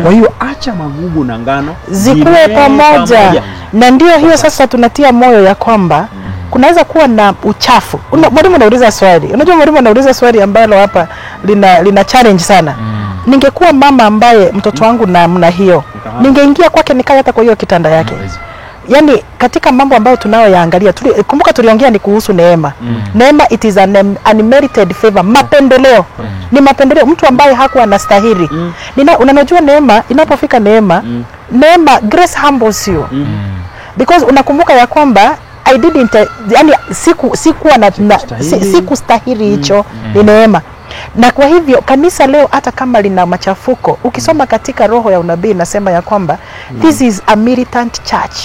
Kwa hiyo acha magugu na ngano zikue pamoja. Na ndio hiyo sasa tunatia moyo ya kwamba kunaweza kuwa na uchafu. Mwalimu anauliza swali. Unajua mwalimu anauliza swali ambalo hapa lina challenge sana. Ningekuwa mama ambaye mtoto wangu namna hiyo, ningeingia kwake nikae hata kwa hiyo kitanda yake. yani katika mambo ambayo tunayoyaangalia, kumbuka tuliongea ni kuhusu neema. Neema, it is an unmerited favor, mapendeleo. Ni mapendeleo, mtu ambaye hakuwa anastahili. Unanojua neema, inapofika neema, neema, grace humbles you. Because unakumbuka ya kwamba I didn't, yani sikustahili hicho, ni neema. Na kwa hivyo kanisa leo hata kama lina machafuko, ukisoma katika roho ya unabii nasema ya kwamba this is a militant church.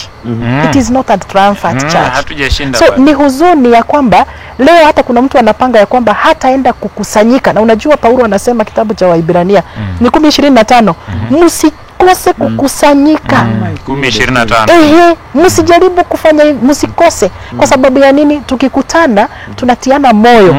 It is not a triumphant church. Hatujashinda. So ni huzuni ya kwamba leo hata kuna mtu anapanga ya kwamba hataenda kukusanyika. Na unajua Paulo anasema kitabu cha Waibrania ni 10:25, msikose kukusanyika. 10:25. Msijaribu kufanya hivi, msikose. Kwa sababu ya nini? Tukikutana tunatiana moyo.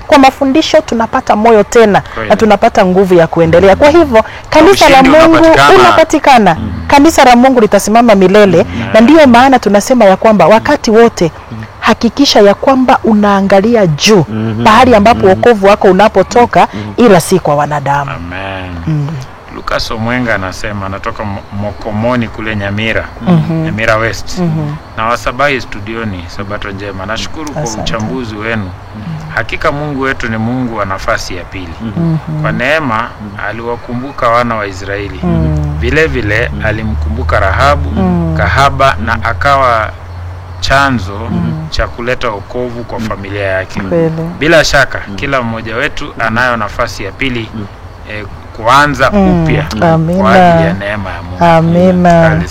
Kwa mafundisho tunapata moyo tena na tunapata nguvu ya kuendelea. Kwa hivyo kanisa la Mungu unapatikana. Kanisa la Mungu litasimama milele, na ndiyo maana tunasema ya kwamba wakati wote hakikisha ya kwamba unaangalia juu, pahali ambapo wokovu wako unapotoka, ila si kwa wanadamu. Amen. Lucas Omwenga anasema anatoka Mokomoni kule Nyamira, Nyamira West. Na Wasabai studioni, Sabato njema. Nashukuru kwa uchambuzi wenu. Hakika Mungu wetu ni Mungu wa nafasi ya pili. Kwa neema aliwakumbuka wana wa Israeli. Vile vile alimkumbuka Rahabu kahaba, na akawa chanzo cha kuleta wokovu kwa familia yake. Bila shaka kila mmoja wetu anayo nafasi ya pili kuanza upya kwa ajili ya neema ya Mungu. Amina.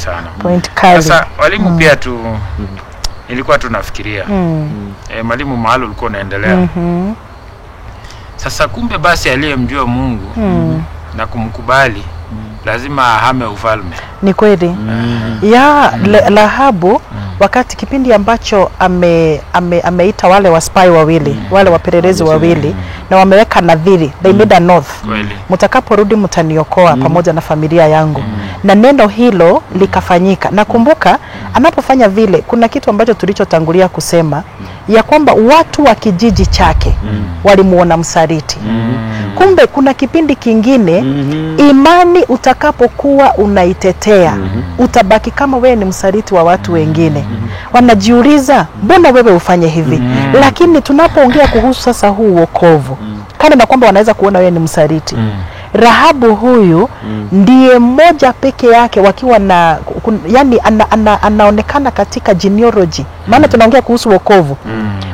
Point kali. Sasa walimu pia ilikuwa tunafikiria mwalimu mahali ulikuwa unaendelea. Sasa kumbe basi aliyemjua Mungu na kumkubali lazima ahame ufalme. Ni kweli. Rahabu wakati kipindi ambacho ameita wale waspai wawili, wale wapelelezi wawili, na wameweka nadhiri, they made an oath, mtakaporudi mtaniokoa pamoja na familia yangu. Na neno hilo likafanyika. Nakumbuka anapofanya vile, kuna kitu ambacho tulichotangulia kusema ya kwamba watu wa kijiji chake walimuona msaliti. Kumbe kuna kipindi kingine imani utakapokuwa unaitetea, utabaki kama wewe ni msaliti wa watu wengine. Wanajiuliza, mbona wewe ufanye hivi? Lakini tunapoongea kuhusu sasa huu wokovu, kana na kwamba wanaweza kuona wewe ni msaliti. Rahabu huyu ndiye mmoja peke yake wakiwa na yani anaonekana katika genealogy. Maana tunaongea kuhusu wokovu.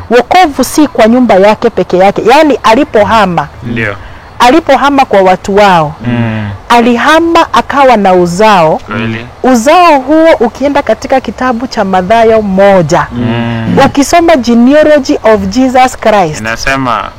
Wokovu si kwa nyumba yake peke yake. Yani alipohama. Ndio. Alipohama kwa watu wao. Alihama akawa na uzao. Uzao huo ukienda katika kitabu cha Mathayo 1. Ukisoma genealogy of Jesus Christ. Inasema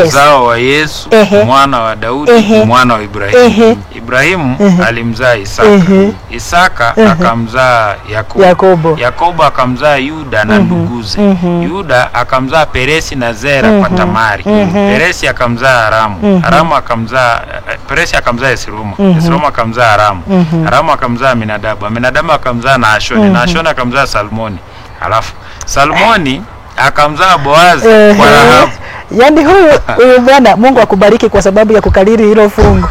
uzao wa Yesu, mwana wa Daudi, mwana wa Ibrahimu. Ibrahimu alimzaa Isaka. Isaka akamzaa Yakobo. Yakobo akamzaa Yuda na nduguze. Yuda akamzaa Peresi na Zera kwa Tamari. Peresi akamzaa Aramu. Aramu akamzaa Peresi akamzaa Esromu. Esromu akamzaa Aramu. Aramu akamzaa Aminadabu. Aminadabu akamzaa Naashoni. Naashoni akamzaa Salmoni. Alafu Salmoni akamzaa Boazi kwa Rahabu. Yani huyu bwana, Mungu akubariki kwa sababu ya kukariri hilo fungu.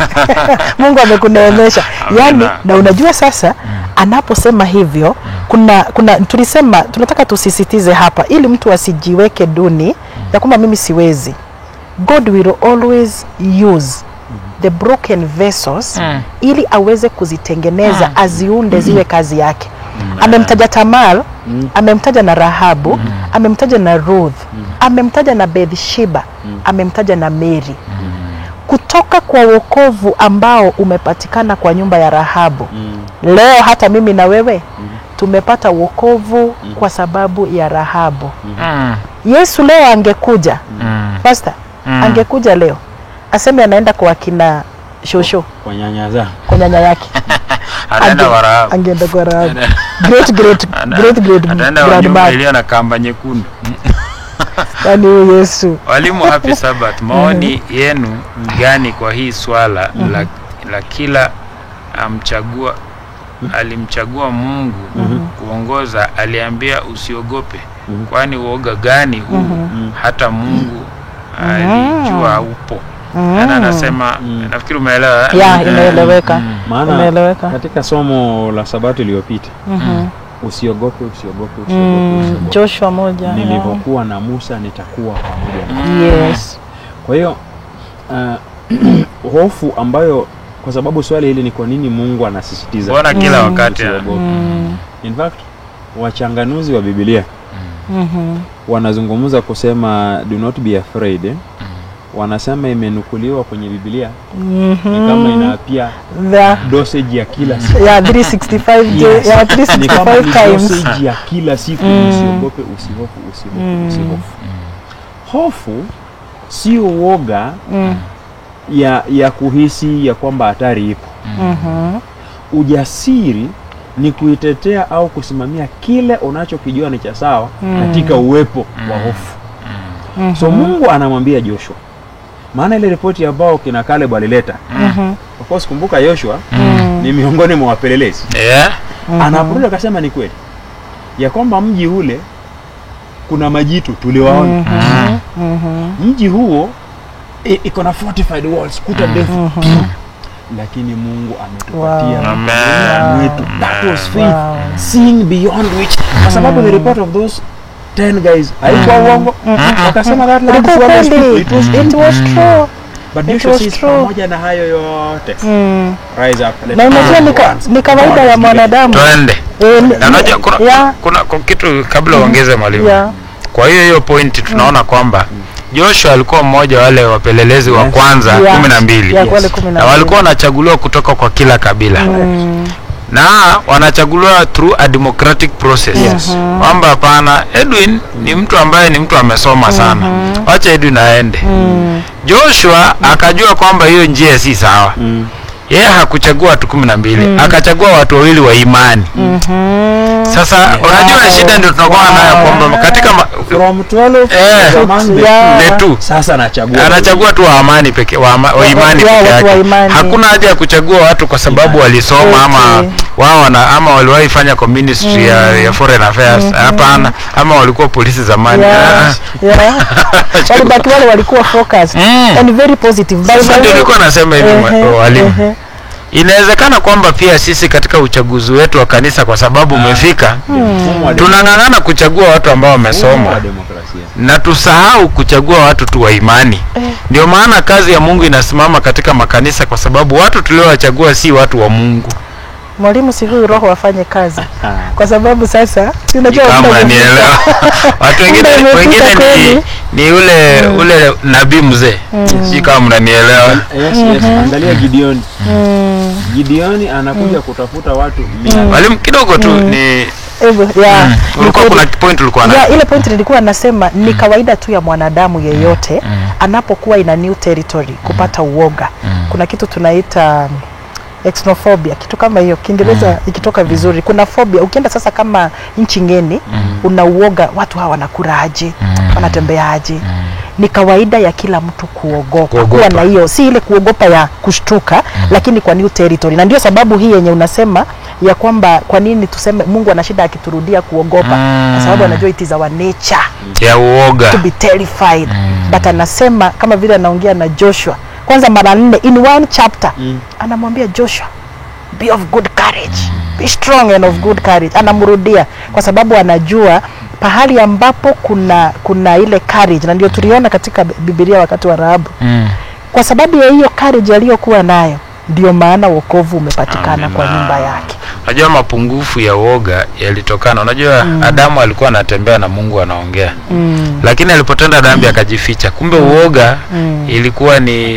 Mungu amekuneemesha. Yani na unajua sasa anaposema hivyo, kuna tulisema tunataka tusisitize hapa ili mtu asijiweke duni ya kwamba mimi siwezi. God will always use the broken vessels ili aweze kuzitengeneza, aziunde ziwe kazi yake. Amemtaja Tamar, amemtaja na Rahabu, amemtaja na Ruth, amemtaja na Bathsheba, amemtaja na Mary. Kutoka kwa wokovu ambao umepatikana kwa nyumba ya Rahabu, leo hata mimi na wewe tumepata wokovu kwa sababu ya Rahabu. Yesu leo angekuja, pastor, angekuja leo aseme anaenda kwa kina shosho, kwa nyanya yake. Anaenda kwa Rahabu. Angeenda kwa Rahabu. Great grandmother ile na kamba nyekundu. Yani Yesu. Walimu, happy Sabbath. Maoni yenu gani kwa hii swala la kila alimchagua Mungu kuongoza, aliambia usiogope, kwani uoga gani huu? Hata Mungu alijua upo. Na anasema nafikiri umeelewa. Ya, imeeleweka. Maana Imeeleweka. katika somo la Sabato iliyopita usiogope. Joshua 1. Nilivyokuwa na Musa nitakuwa pamoja nawe. Yes. Kwa hiyo hofu ambayo, kwa sababu swali hili ni kwa nini Mungu anasisitiza Bwana kila wakati. In fact, wachanganuzi wa Biblia wanazungumza kusema do not be afraid. Wanasema imenukuliwa kwenye Biblia ni kama inapia dosage ya kila siku. Ya 365 Yes. ya 365 times. Dosage ya kila siku. Usiogope, usihofu. Hofu sio woga ya kuhisi ya kwamba hatari ipo. Ujasiri ni kuitetea au kusimamia kile unachokijua ni cha sawa katika uwepo wa hofu. So Mungu anamwambia Joshua, maana ile ripoti ambao kina Caleb alileta, of course kumbuka Joshua ni miongoni mwa wapelelezi. Anaporudi akasema ni kweli ya kwamba mji ule kuna majitu tuliwaona. Mji huo iko na fortified walls, kuta ndefu. Lakini Mungu ametupatia wetu. That was faith. Seeing beyond which, kwa sababu the report of those 10 guys haikuwa uongo. Wakasema that land is well. It was true. But Joshua says pamoja na hayo yote, rise up. Na unajua ni kawaida ya mwanadamu. Twende. Na unajua kuna kitu kabla uongeze mwalimu. Kwa hiyo point tunaona kwamba Joshua alikuwa mmoja wale wapelelezi wa kwanza 12. Na walikuwa wanachaguliwa kutoka kwa kila kabila. Na wanachaguliwa through a democratic process. Kwamba hapana, Edwin ni mtu ambaye ni mtu amesoma sana. Wacha Edwin aende. Joshua akajua kwamba hiyo njia si sawa. Yeye hakuchagua watu 12, akachagua watu wawili wa imani. Sasa unajua shida ndio tunakuwa nayo kwamba katika from 12 sasa anachagua tu wa amani pekee, wa imani pekee yake. Hakuna haja ya kuchagua watu kwa sababu walisoma ama wao ama waliwahi fanya kwa ministry ya foreign affairs. Hapana, ama walikuwa polisi zamani. Walibaki wale walikuwa focused and very positive. Sasa ndio nilikuwa nasema hivi walimu. Inawezekana kwamba pia sisi katika uchaguzi wetu wa kanisa, kwa sababu umefika, tunang'ang'ana kuchagua watu ambao wamesoma na tusahau kuchagua watu tu wa imani. Ndio maana kazi ya Mungu inasimama katika makanisa, kwa sababu watu tuliowachagua si watu wa Mungu. Mwalimu, si huyu roho afanye kazi. Kwa sababu sasa unajua kama nielewa. Watu wengine ni ule nabii mzee. Si kama mnanielewa. Yes. Angalia Gideon. Gideon anakuja kutafuta watu. Mwalimu kidogo tu ni ulikuwa kuna point ulikuwa na. Ile point nilikuwa nasema ni kawaida tu ya mwanadamu yeyote anapokuwa ina new territory kupata uoga. Kuna kitu tunaita xenophobia, kitu kama hiyo, Kiingereza ikitoka vizuri. Kuna phobia, ukienda sasa kama nchi ngeni, unauoga watu hawa wanakuraje, wanatembeaje. Ni kawaida ya kila mtu kuogopa. Kuwa na hiyo, si ile kuogopa ya kushtuka, lakini kwa new territory. Na ndio sababu hii yenye unasema ya kwamba kwa nini tuseme Mungu ana shida akiturudia kuogopa, kwa sababu anajua it is our nature ya uoga to be terrified. But anasema kama vile anaongea na Joshua kwanza mara 4 in one chapter, anamwambia Joshua, be of good courage, be strong and of good courage. Anamrudia kwa sababu anajua pahali ambapo kuna ile courage, na ndio tuliona katika Biblia wakati wa Rahabu. Kwa sababu ya hiyo courage aliyokuwa nayo, ndio maana wokovu umepatikana kwa nyumba yake. Unajua mapungufu ya uoga yalitokana, unajua Adamu alikuwa anatembea na Mungu anaongea. Lakini alipotenda dhambi akajificha. Kumbe uoga ilikuwa ni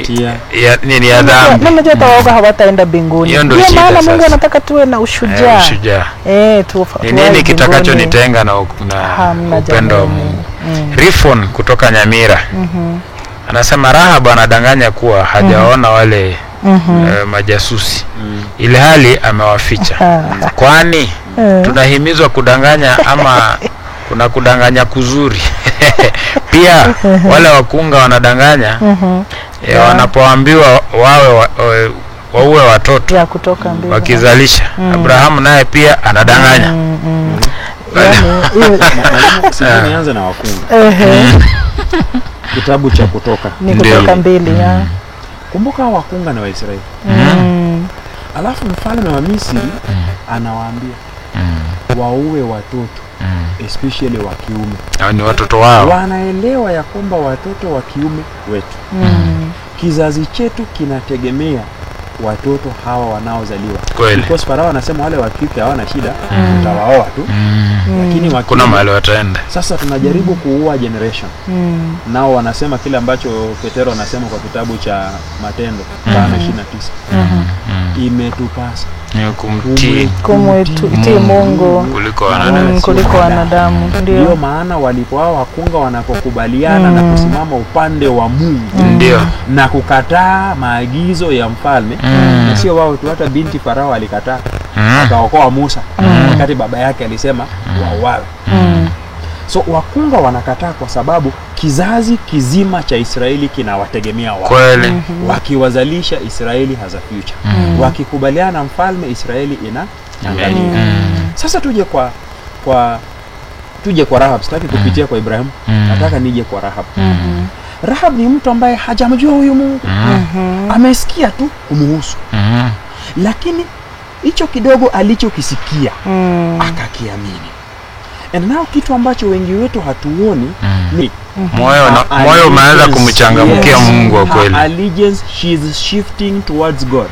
ya dhambi. Na unajua uoga hawataenda mbinguni. Ndio maana Mungu anataka tuwe na ushujaa. Ni nini kitakachonitenga na upendo wa Mungu? Rifon kutoka Nyamira. Anasema Rahabu anadanganya kuwa hajaona wale majasusi, ile hali amewaficha. Kwani tunahimizwa kudanganya ama kuna kudanganya kuzuri? Pia wale wakunga wanadanganya wanapoambiwa waue watoto wakizalisha. Abrahamu naye pia anadanganya. Nianze na wakunga. Kitabu cha Kutoka. Ni Kutoka 2 Kumbuka wakunga na Waisraeli. Alafu mfalme wa Misri anawaambia waue watoto, especially wa kiume. Hao ni watoto wao. Wanaelewa ya kwamba watoto wa kiume wetu, kizazi chetu kinategemea watoto hawa wanaozaliwa. Because Farao anasema wale wa kike hawana shida, utawaoa tu. Lakini kuna mahali wataenda. Sasa tunajaribu kuua generation. Nao wanasema kile ambacho Petero anasema kwa kitabu cha Matendo 5:29. Imetupasa kumtii Mungu kuliko wanadamu. Ndio maana walipoa wakunga wanapokubaliana na kusimama upande wa Mungu, ndio, na kukataa maagizo ya mfalme, na sio wao tu, hata binti Farao alikataa, akaokoa Musa wakati baba yake alisema wauawe. So wakunga wanakataa kwa sababu kizazi kizima cha Israeli kinawategemea wao. Kweli. Wakiwazalisha Israeli has a future. Wakikubaliana na mfalme, Israeli inaangamia. Sasa tuje kwa Rahab. Sitaki kupitia kwa Ibrahim. Nataka nije kwa Rahab. Rahab ni mtu ambaye hajamjua huyu Mungu. Amesikia tu kumuhusu. Lakini hicho kidogo alichokisikia akakiamini. And now kitu ambacho wengi wetu hatuoni ni moyo umeanza kumchangamkia Mungu wa kweli. Allegiance, she is shifting towards God.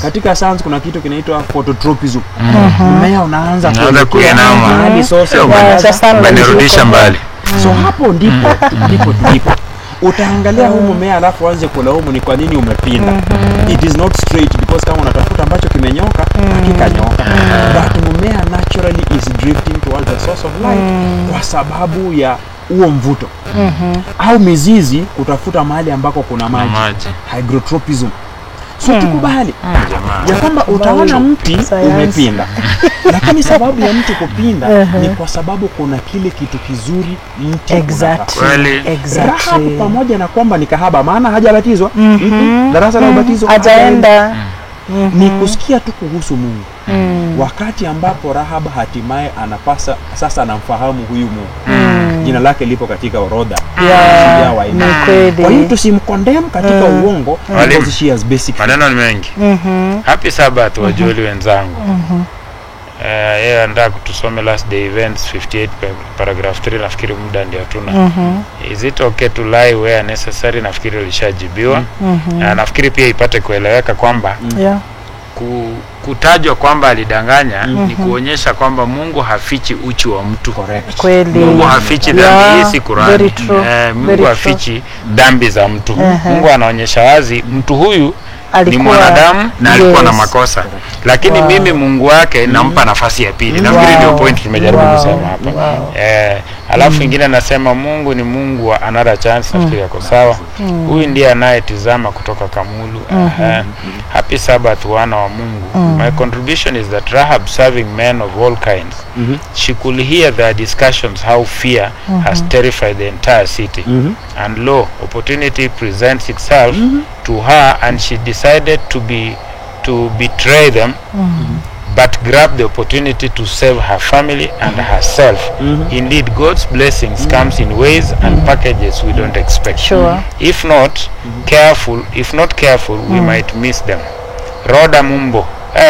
Katika science kuna kitu kinaitwa phototropism. Mmea unaanza kuinama hadi source umenirudisha mbali. So hapo ndipo utaangalia huu mmea alafu anze kulaumu ni kwa nini umepinda. It is not straight, because kama unatafuta ambacho kimenyoka hakikanyoka. But mmea naturally is drifting towards the source of light kwa sababu ya huo mvuto. Au mizizi kutafuta mahali ambako kuna maji. Hygrotropism. So tukubali ya kwamba utaona mti umepinda. Lakini sababu ya mti kupinda ni kwa sababu kuna kile kitu kizuri mti Exactly. Pamoja na kwamba ni kahaba, maana hajabatizwa, darasa la ubatizo hajaenda, ni kusikia tu kuhusu Mungu. Wakati ambapo Rahab hatimaye anapasa sasa anamfahamu huyu Mungu. Jina lake lipo katika orodha ya waimani. Kwa hiyo tusimkondem katika uongo, because she has basic. Maneno ni mengi. Happy Sabbath wajoli wenzangu. Yeye anataka kutusome last day events 58 paragraph 3, nafikiri muda ndio hatuna. Is it okay to lie where necessary? Nafikiri lishajibiwa. Nafikiri pia ipate kueleweka kwamba kutajwa kwamba alidanganya ni kuonyesha kwamba Mungu hafichi uchi wa mtu. Kweli. Mungu hafichi dhambi. Hii si Qur'ani. Mungu hafichi dhambi za mtu. Mungu anaonyesha wazi mtu huyu ni mwanadamu na alikuwa na makosa. Lakini mimi Mungu wake nampa nafasi ya pili. Nafikiri ndio point tumejaribu kusema hapa. Alafu ingine nasema Mungu ni Mungu wa another chance. Nafikiri yako sawa. Huyu ndiye anayetizama kutoka Kamulu. Happy Sabbath wana wa Mungu. My contribution is that Rahab, serving men of all kinds, she could hear their discussions how fear has terrified the entire city. And lo, opportunity presents itself to her, and she decided to betray them, but grab the opportunity to save her family and herself. Indeed, God's blessings comes in ways and packages we don't expect. If not careful, we might miss them. Roda Mumbo.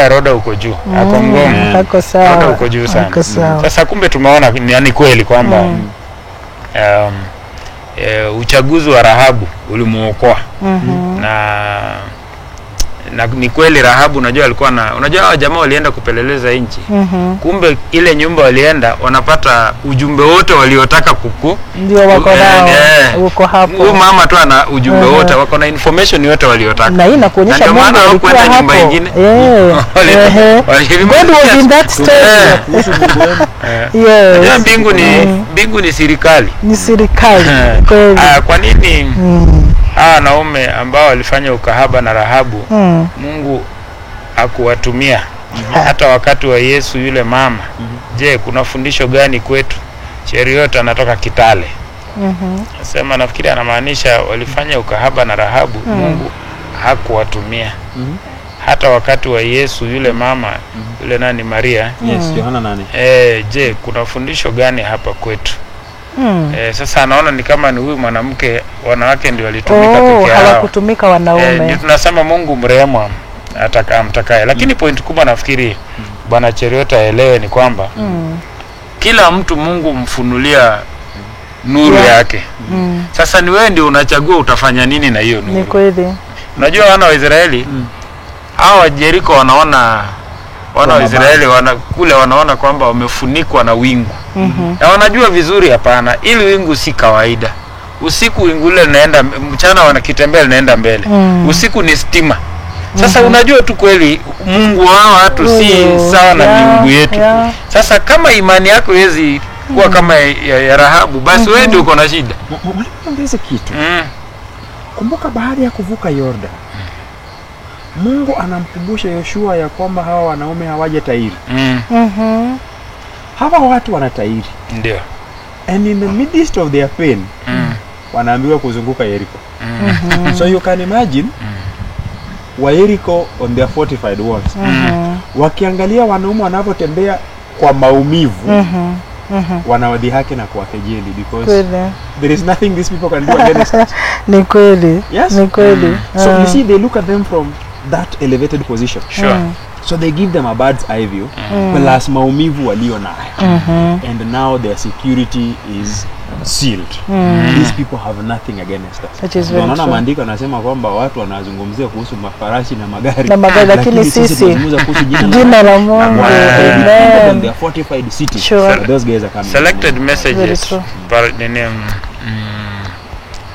Roda uko juu. Ako Ngong. Ako sawa. Roda uko juu sana. Sasa kumbe tumeona ni kweli kwamba uchaguzi wa Rahabu ulimuokoa. Na ni kweli Rahabu, unajua jamaa walienda kupeleleza nchi. Kumbe ile nyumba walienda wanapata ujumbe wote waliotaka ndio wako nao uko hapo. Huyu mama tu ana ujumbe wote, wako na information yote waliotaka. Na hii inakuonyesha Mungu alikuwa hapo. Nyumba nyingine. God was in that state. Mbingu ni serikali. Ni serikali. Kweli. Kwa nini wanaume ambao walifanya ukahaba na Rahabu Mungu hakuwatumia hata wakati wa Yesu yule mama? Je, kuna fundisho gani kwetu? Cheriot anatoka Kitale. Nasema nafikiri anamaanisha walifanya ukahaba na Rahabu, Mungu hakuwatumia hata wakati wa Yesu yule mama yule nani Maria. Yohana 8. Je, kuna fundisho gani hapa kwetu? Sasa anaona ni kama ni huyu mwanamke, wanawake ndio walitumika peke yao, hawakutumika wanaume. Ndio tunasema Mungu mrehemu amtakaye. Lakini point kubwa nafikiri Bwana Cheruiyot aelewe ni kwamba kila mtu Mungu mfunulia nuru yake. Sasa ni wewe ndio unachagua utafanya nini na hiyo nuru. Ni kweli. Unajua wana wa Israeli hao Jericho wanaona wa Israeli kule wanaona kwamba wamefunikwa na wingu. Na wanajua vizuri hapana, ili wingu si kawaida. Usiku wingu ile linaenda, mchana wanakitembea linaenda mbele. Usiku ni stima. Sasa unajua tu kweli Mungu wao watu si sawa na miungu yetu. Sasa kama imani yako haiwezi kuwa kama ya Rahabu, basi wewe ndio uko na shida. Mwalimu, kitu. Kumbuka baada ya kuvuka Yordan, Mungu anamkumbusha Yoshua ya kwamba hawa wanaume hawaje Tairi. Hawa watu wanatairi. Ndio. And in the midst of their pain, wanaambiwa kuzunguka Jericho. So you can imagine wa Jericho on their fortified walls. Wakiangalia wanaume wanapotembea kwa maumivu, wanawadhihaki na kuwakejeli because there is nothing these people can do against it. Ni kweli. Yes? Ni kweli. So you see, they look at them from that elevated position. Sure. So they give them a bird's eye view, plus maumivu walio nayo. And now their security is sealed. These people have nothing against us. Which is very Unaona true. maandiko anasema kwamba watu wanazungumzia kuhusu mafarasi na magari. Na magari, lakini sisi tunazungumza kuhusu jina la Mungu. Amen. They are fortified city. Sure. So those guys are coming. Selected messages. Very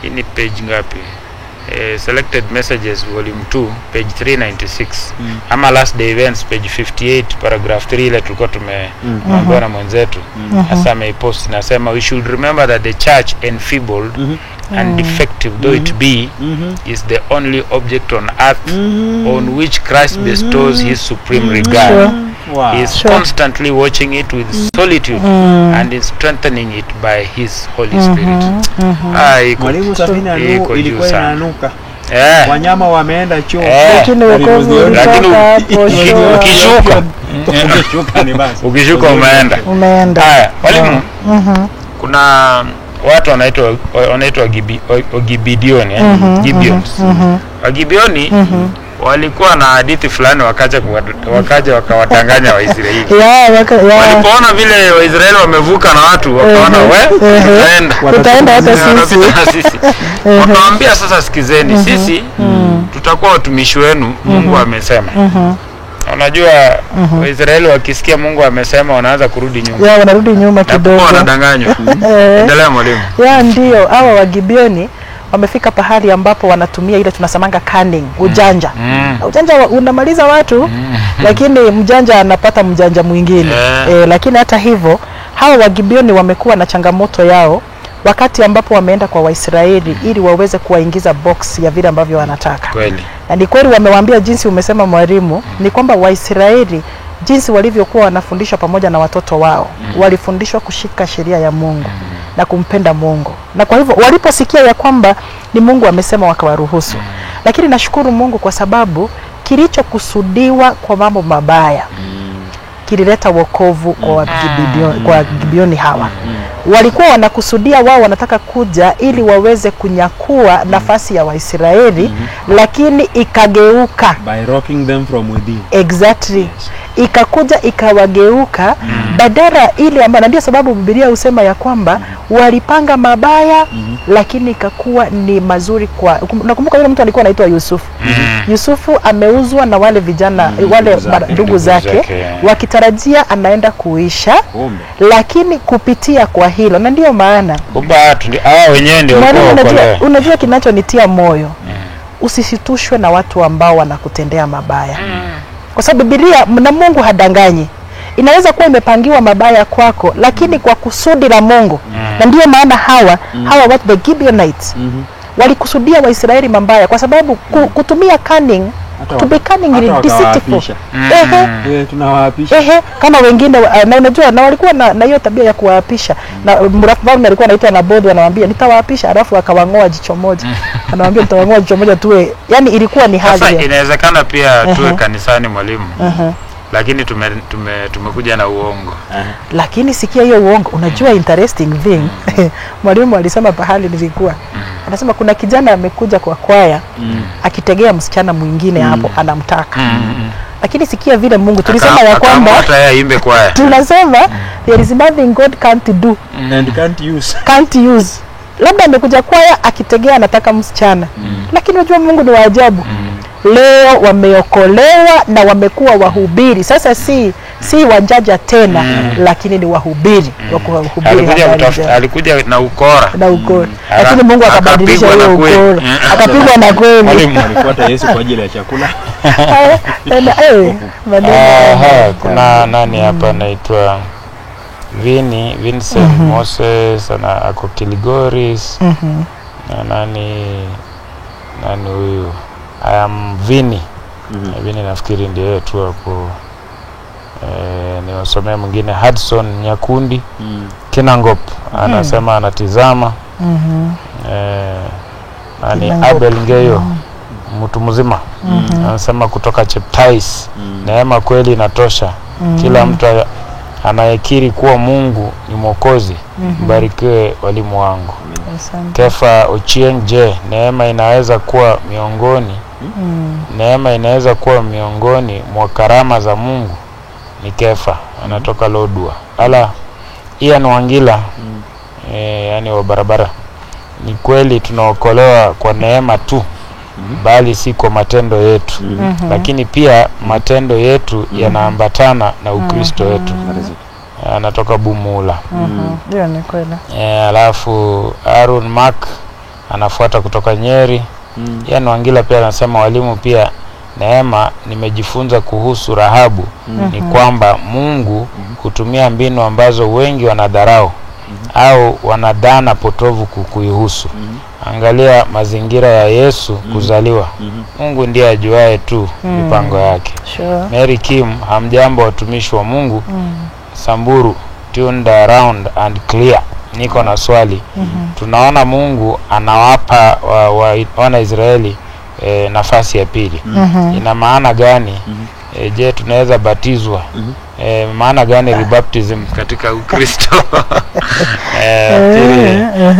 Ini page ngapi? Selected messages volume 2 page 396 ama last day events page 58 paragraph 3 ile tulikuwa tumeambiwa na mwenzetu. Hasa ameipost nasema we should remember that the church enfeebled and defective though it be is the only object on earth on which Christ bestows his supreme regard. Wow. He is constantly watching it with solitude and is strengthening it by his Holy Spirit. Mwalimu, Safina ilikuwa inanuka. Wanyama wameenda choo. Lakini wokovu ulitoka hapo. Ukishuka ni basi. Ukishuka umeenda. Haya, mwalimu. Kuna watu wanaitwa Gibeoni, Gibeons. Gibeoni walikuwa na hadithi fulani wakaja wakawadanganya Waisraeli. Walipoona vile Waisraeli wamevuka na watu wakaona tutaenda hata sisi. Wakawaambia sasa sikizeni, sisi tutakuwa watumishi wenu, Mungu amesema. Unajua Waisraeli wakisikia Mungu amesema wanaanza kurudi nyuma. Wanarudi nyuma kidogo. Wanadanganywa. Endelea mwalimu. Ndio hawa wa Gibeoni wamefika pahali ambapo wanatumia ile tunasamanga cunning, ujanja. Ujanja unamaliza watu, lakini mjanja anapata mjanja mwingine. Lakini hata hivyo hawa wa Gibeoni wamekuwa na changamoto yao wakati ambapo wameenda kwa Waisraeli ili waweze kuwaingiza box ya vile ambavyo wanataka. Kweli. Na ni kweli wamewaambia jinsi umesema mwalimu, ni kwamba Waisraeli jinsi walivyokuwa wanafundishwa pamoja na watoto wao, walifundishwa kushika sheria ya Mungu na kumpenda Mungu. Na kwa hivyo waliposikia ya kwamba ni Mungu amesema wakawaruhusu. Lakini nashukuru Mungu kwa sababu kilichokusudiwa kwa mambo mabaya kilileta wokovu kwa Gibeoni hawa. Walikuwa wanakusudia wao wanataka kuja ili waweze kunyakua nafasi ya Waisraeli, lakini ikageuka by rocking them from within. Exactly. Ikakuja ikawageuka badala ile ambayo ndio sababu Biblia husema ya kwamba walipanga mabaya lakini ikakuwa ni mazuri kwa. Nakumbuka yule mtu alikuwa anaitwa Yusufu. Yusufu ameuzwa na wale vijana wale ndugu zake wakitarajia anaenda kuisha, lakini kupitia kwa hilo, na ndio maana wenyewe ndio unajua kinachonitia moyo, usisitushwe na watu ambao wanakutendea mabaya. Kwa sababu Biblia na Mungu hadanganyi. Inaweza kuwa imepangiwa mabaya kwako, lakini kwa kusudi la Mungu. Na ndio maana hawa watu the Gibeonites walikusudia Waisraeli mabaya kwa sababu kutumia cunning, to be cunning deceitful. Tunawaapisha. Kama wengine na unajua na walikuwa na hiyo tabia ya kuwaapisha. Na mfalme alikuwa anaitwa Naboth, anamwambia nitawaapisha, alafu akawangoa jicho moja. Anamwambia nitawangoa jicho moja tuwe, yani ilikuwa ni hali. Sasa inawezekana pia tuwe kanisani mwalimu. lakini tumekuja na uongo. Lakini sikia hiyo uongo, unajua interesting thing. Mwalimu alisema pahali nilikuwa. Anasema kuna kijana amekuja kwa kwaya akitegea msichana mwingine hapo anamtaka. Lakini sikia vile Mungu tulisema ya kwamba hata yeye imbe kwaya. Tunasema there is nothing God can't do and can't use. Labda amekuja kwaya akitegea anataka msichana. Lakini unajua Mungu ni wa ajabu. Leo wameokolewa na wamekuwa wahubiri. Sasa si wajaja tena, lakini ni wahubiri. Alikuja na ukora. Lakini Mungu akabadilisha hiyo ukora. Akapigwa na kweli. Mwalimu alifuata Yesu kwa ajili ya chakula. Kuna nani hapa anaitwa Vincent Moses ako Kilgoris. Na nani huyu? Vini nafikiri ndio yeye tu hapo. Niwasomea mwingine Hudson Nyakundi Kinangop anasema anatizama. Nani Abel Ngeyo mtu mzima anasema kutoka Cheptais, neema kweli inatosha. Kila mtu anayekiri kuwa Mungu ni Mwokozi, mbarikiwe walimu wangu. Kefa Ochieng, neema inaweza kuwa miongoni mwa karama za Mungu. Ni Kefa anatoka Lodwa. Ian Wangila yani wa barabara. Ni kweli tunaokolewa kwa neema tu, bali si kwa matendo yetu. Lakini pia matendo yetu yanaambatana na Ukristo wetu. Anatoka Bumula. Ndio ni kweli. Alafu Aaron Mark anafuata kutoka Nyeri. Ian Wangila pia anasema walimu, pia neema nimejifunza kuhusu Rahabu ni kwamba Mungu hutumia mbinu ambazo wengi wanadharau au wanadhana potovu kuihusu. Angalia mazingira ya Yesu kuzaliwa. Mungu ndiye ajuaye tu mipango yake. Mary Kim, hamjambo watumishi wa Mungu. Samburu, tuned around and clear. Niko na swali. Tunaona Mungu anawapa wana Israeli nafasi ya pili. Ina maana gani? Je, tunaweza batizwa? Maana gani rebaptism katika Ukristo?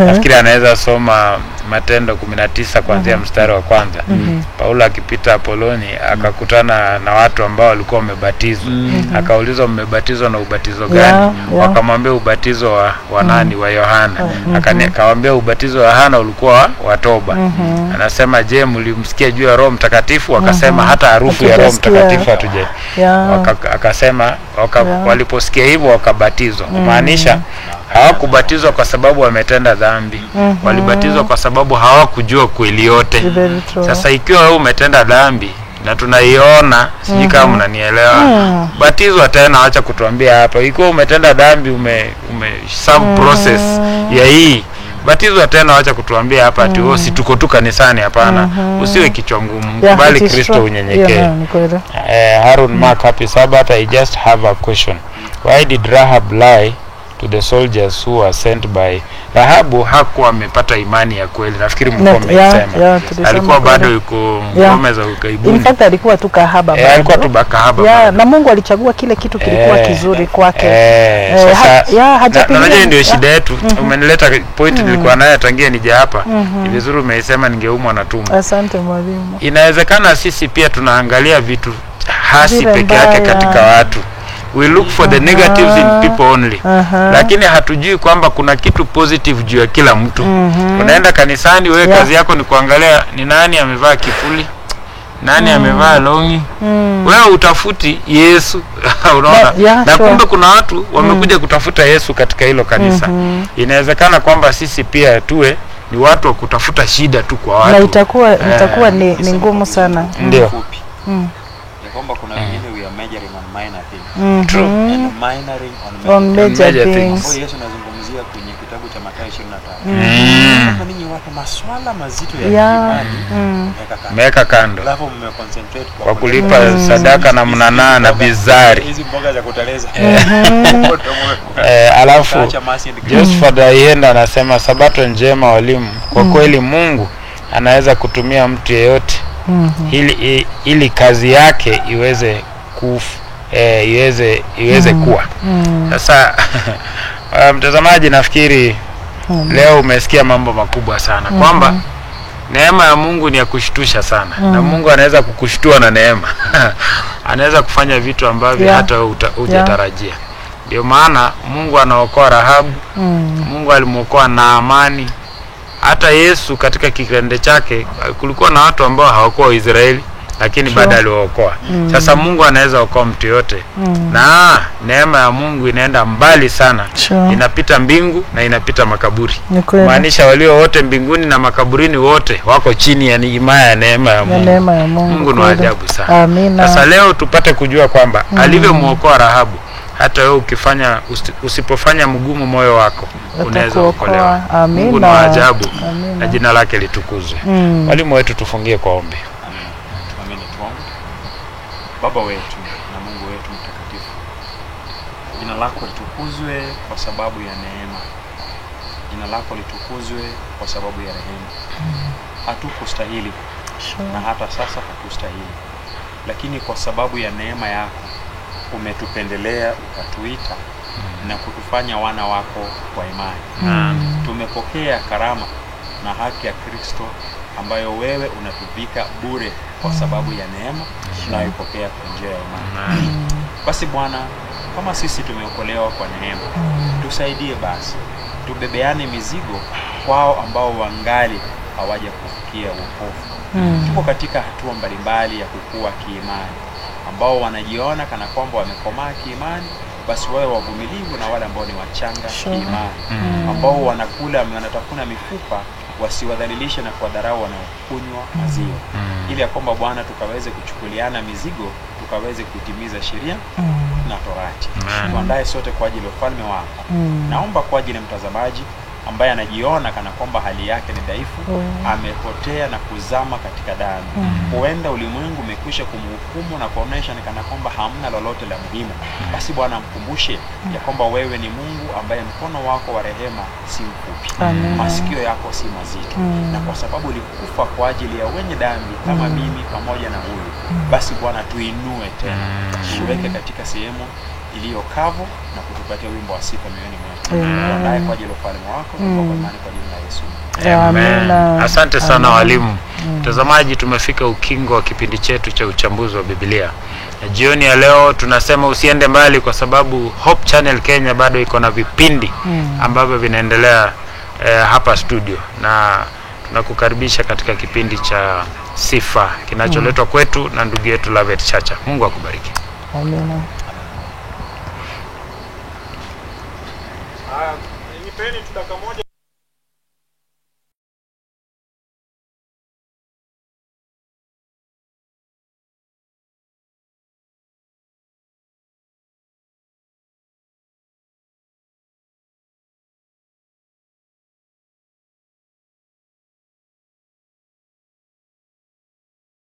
Nafikiri anaweza soma Matendo 19 kuanzia mstari wa kwanza. Paulo akipita Apoloni akakutana na watu ambao walikuwa wamebatizwa. Akaulizwa mmebatizwa na ubatizo gani? Wakamwambia ubatizo wa nani? Wa Yohana. Akamwambia ubatizo wa Yohana ulikuwa wa toba. Anasema je, mlimsikia juu ya Roho Mtakatifu? Wakasema hata harufu ya Roho Mtakatifu hatuje. Akasema waliposikia hivyo wakabatizwa. Kumaanisha hawakubatizwa kwa sababu wametenda dhambi. Walibatizwa kwa sababu hawakujua kweli yote. Sasa ikiwa wewe umetenda dhambi na tunaiona, sijui kama mnanielewa, batizwa tena, acha kutuambia hapa. Ikiwa umetenda dhambi, some process ya hii, batizwa tena, acha kutuambia hapa ati si tuko tu kanisani. Hapana. Usiwe kichwa ngumu, bali Kristo unyenyekee. Harun Mark, happy Sabbath. I just have a question. Why did Rahab lie to the soldiers who were sent by? Rahabu hakuwa amepata imani ya kweli. Nafikiri mko mmesema. Alikuwa bado yuko ngome za ukaibuni. In fact alikuwa tu kahaba bado. Alikuwa tu kahaba. Na Mungu alichagua kile kitu kilikuwa kizuri kwake. Sasa ndio shida yetu. Umenileta point nilikuwa nayo tangia nije hapa. Ni vizuri umeisema, ningeumwa na tumbo. Asante mwalimu. Inawezekana sisi pia tunaangalia vitu hasi peke yake katika watu. We look for the negatives in people only. Lakini hatujui kwamba kuna kitu positive juu ya kila mtu. Unaenda kanisani, wewe kazi yako ni kuangalia ni nani amevaa kipuli, nani amevaa longi. Wewe utafuti Yesu. Unaona? Na kumbe kuna watu wamekuja kutafuta Yesu katika hilo kanisa. Inawezekana kwamba sisi pia tuwe ni watu wa kutafuta shida tu kwa watu. Na itakuwa ni ngumu sana. Ndio. Kwamba kuna wengine we are majoring on minor things. True. And minoring on major things. Yesu anazungumzia kwenye kitabu cha Mathayo 25. Kama ninyi watu maswala mazito ya imani mmeweka kando. Alafu mmeconcentrate kwa kulipa sadaka na mnanaa na bizari. Hizi mboga za kuteleza. Alafu Joseph Daienda anasema Sabato njema walimu. Kwa kweli Mungu anaweza kutumia mtu yeyote ili kazi yake iweze iweze kuwa. Sasa mtazamaji, nafikiri leo umesikia mambo makubwa sana kwamba neema ya Mungu ni ya kushtusha sana. Na Mungu anaweza kukushtua na neema. Anaweza kufanya vitu ambavyo hata hujatarajia. Ndio maana Mungu anaokoa Rahabu. Mungu alimuokoa Naamani. Hata Yesu katika kikende chake kulikuwa na watu ambao hawakuwa Israeli, lakini baada aliwaokoa. Sasa Mungu anaweza okoa mtu yote. Na neema ya Mungu inaenda mbali sana. Inapita mbingu na inapita makaburi. Maanisha walio wote mbinguni na makaburini wote wako chini ya himaya ya neema ya Mungu. Mungu ni ajabu sana. Amina. Sasa leo tupate kujua kwamba alivyomuokoa Rahabu, hata wewe usipofanya mgumu moyo wako unaweza kuokolewa. Mungu ni ajabu na jina lake litukuzwe. Walimu wetu tufungie kwa ombi. Baba wetu na Mungu wetu mtakatifu, jina lako litukuzwe kwa sababu ya neema. Jina lako litukuzwe kwa sababu ya rehema. Hatukustahili na hata sasa hatustahili, lakini kwa sababu ya neema yako umetupendelea, ukatuita na kutufanya wana wako kwa imani. Tumepokea karama na haki ya Kristo ambayo wewe unatuvika bure kwa sababu ya neema tunayoipokea kwa njia ya imani. Basi Bwana, kama sisi tumeokolewa kwa neema, tusaidie basi tubebeane mizigo kwao ambao wangali hawaja kufikia wokovu. Tuko katika hatua mbalimbali ya kukua kiimani, ambao wanajiona kana kwamba wamekomaa kiimani, basi wawe wavumilivu na wale ambao ni wachanga kiimani, ambao wanatafuna mifupa, wasiwadhalilishe na kuwadharau wanaokunywa maziwa, ili ya kwamba Bwana tukaweze kuchukuliana mizigo, tukaweze kutimiza sheria na Torati. Tuandae sote kwa ajili ya ufalme wako. Naomba kwa ajili ya mtazamaji ambaye anajiona kana kwamba hali yake ni dhaifu, amepotea na kuzama katika dhambi. Huenda ulimwengu umekwisha kumhukumu na kuonesha ni kana kwamba hamna lolote la muhimu. Basi Bwana, mkumbushe ya kwamba wewe ni Mungu ambaye mkono wako wa rehema si mfupi, masikio yako si mazito, na kwa sababu ulikufa kwa ajili ya wenye dhambi kama mimi pamoja na huyu, basi Bwana tuinue tena, tuweke katika sehemu iliyo kavu na kutupatia wimbo wa sifa mioyoni mwetu. Tuandae kwa ajili ya ufalme wako kwa imani kwa jina la Yesu. Amen. Asante sana walimu. Mtazamaji, tumefika ukingo wa kipindi chetu cha uchambuzi wa Biblia. Jioni ya leo tunasema usiende mbali, kwa sababu Hope Channel Kenya bado iko na vipindi ambavyo vinaendelea hapa studio, na tunakukaribisha katika kipindi cha sifa kinacholetwa kwetu na ndugu yetu Lavet Chacha. Mungu akubariki. Amina. Nipeni tu dakika moja.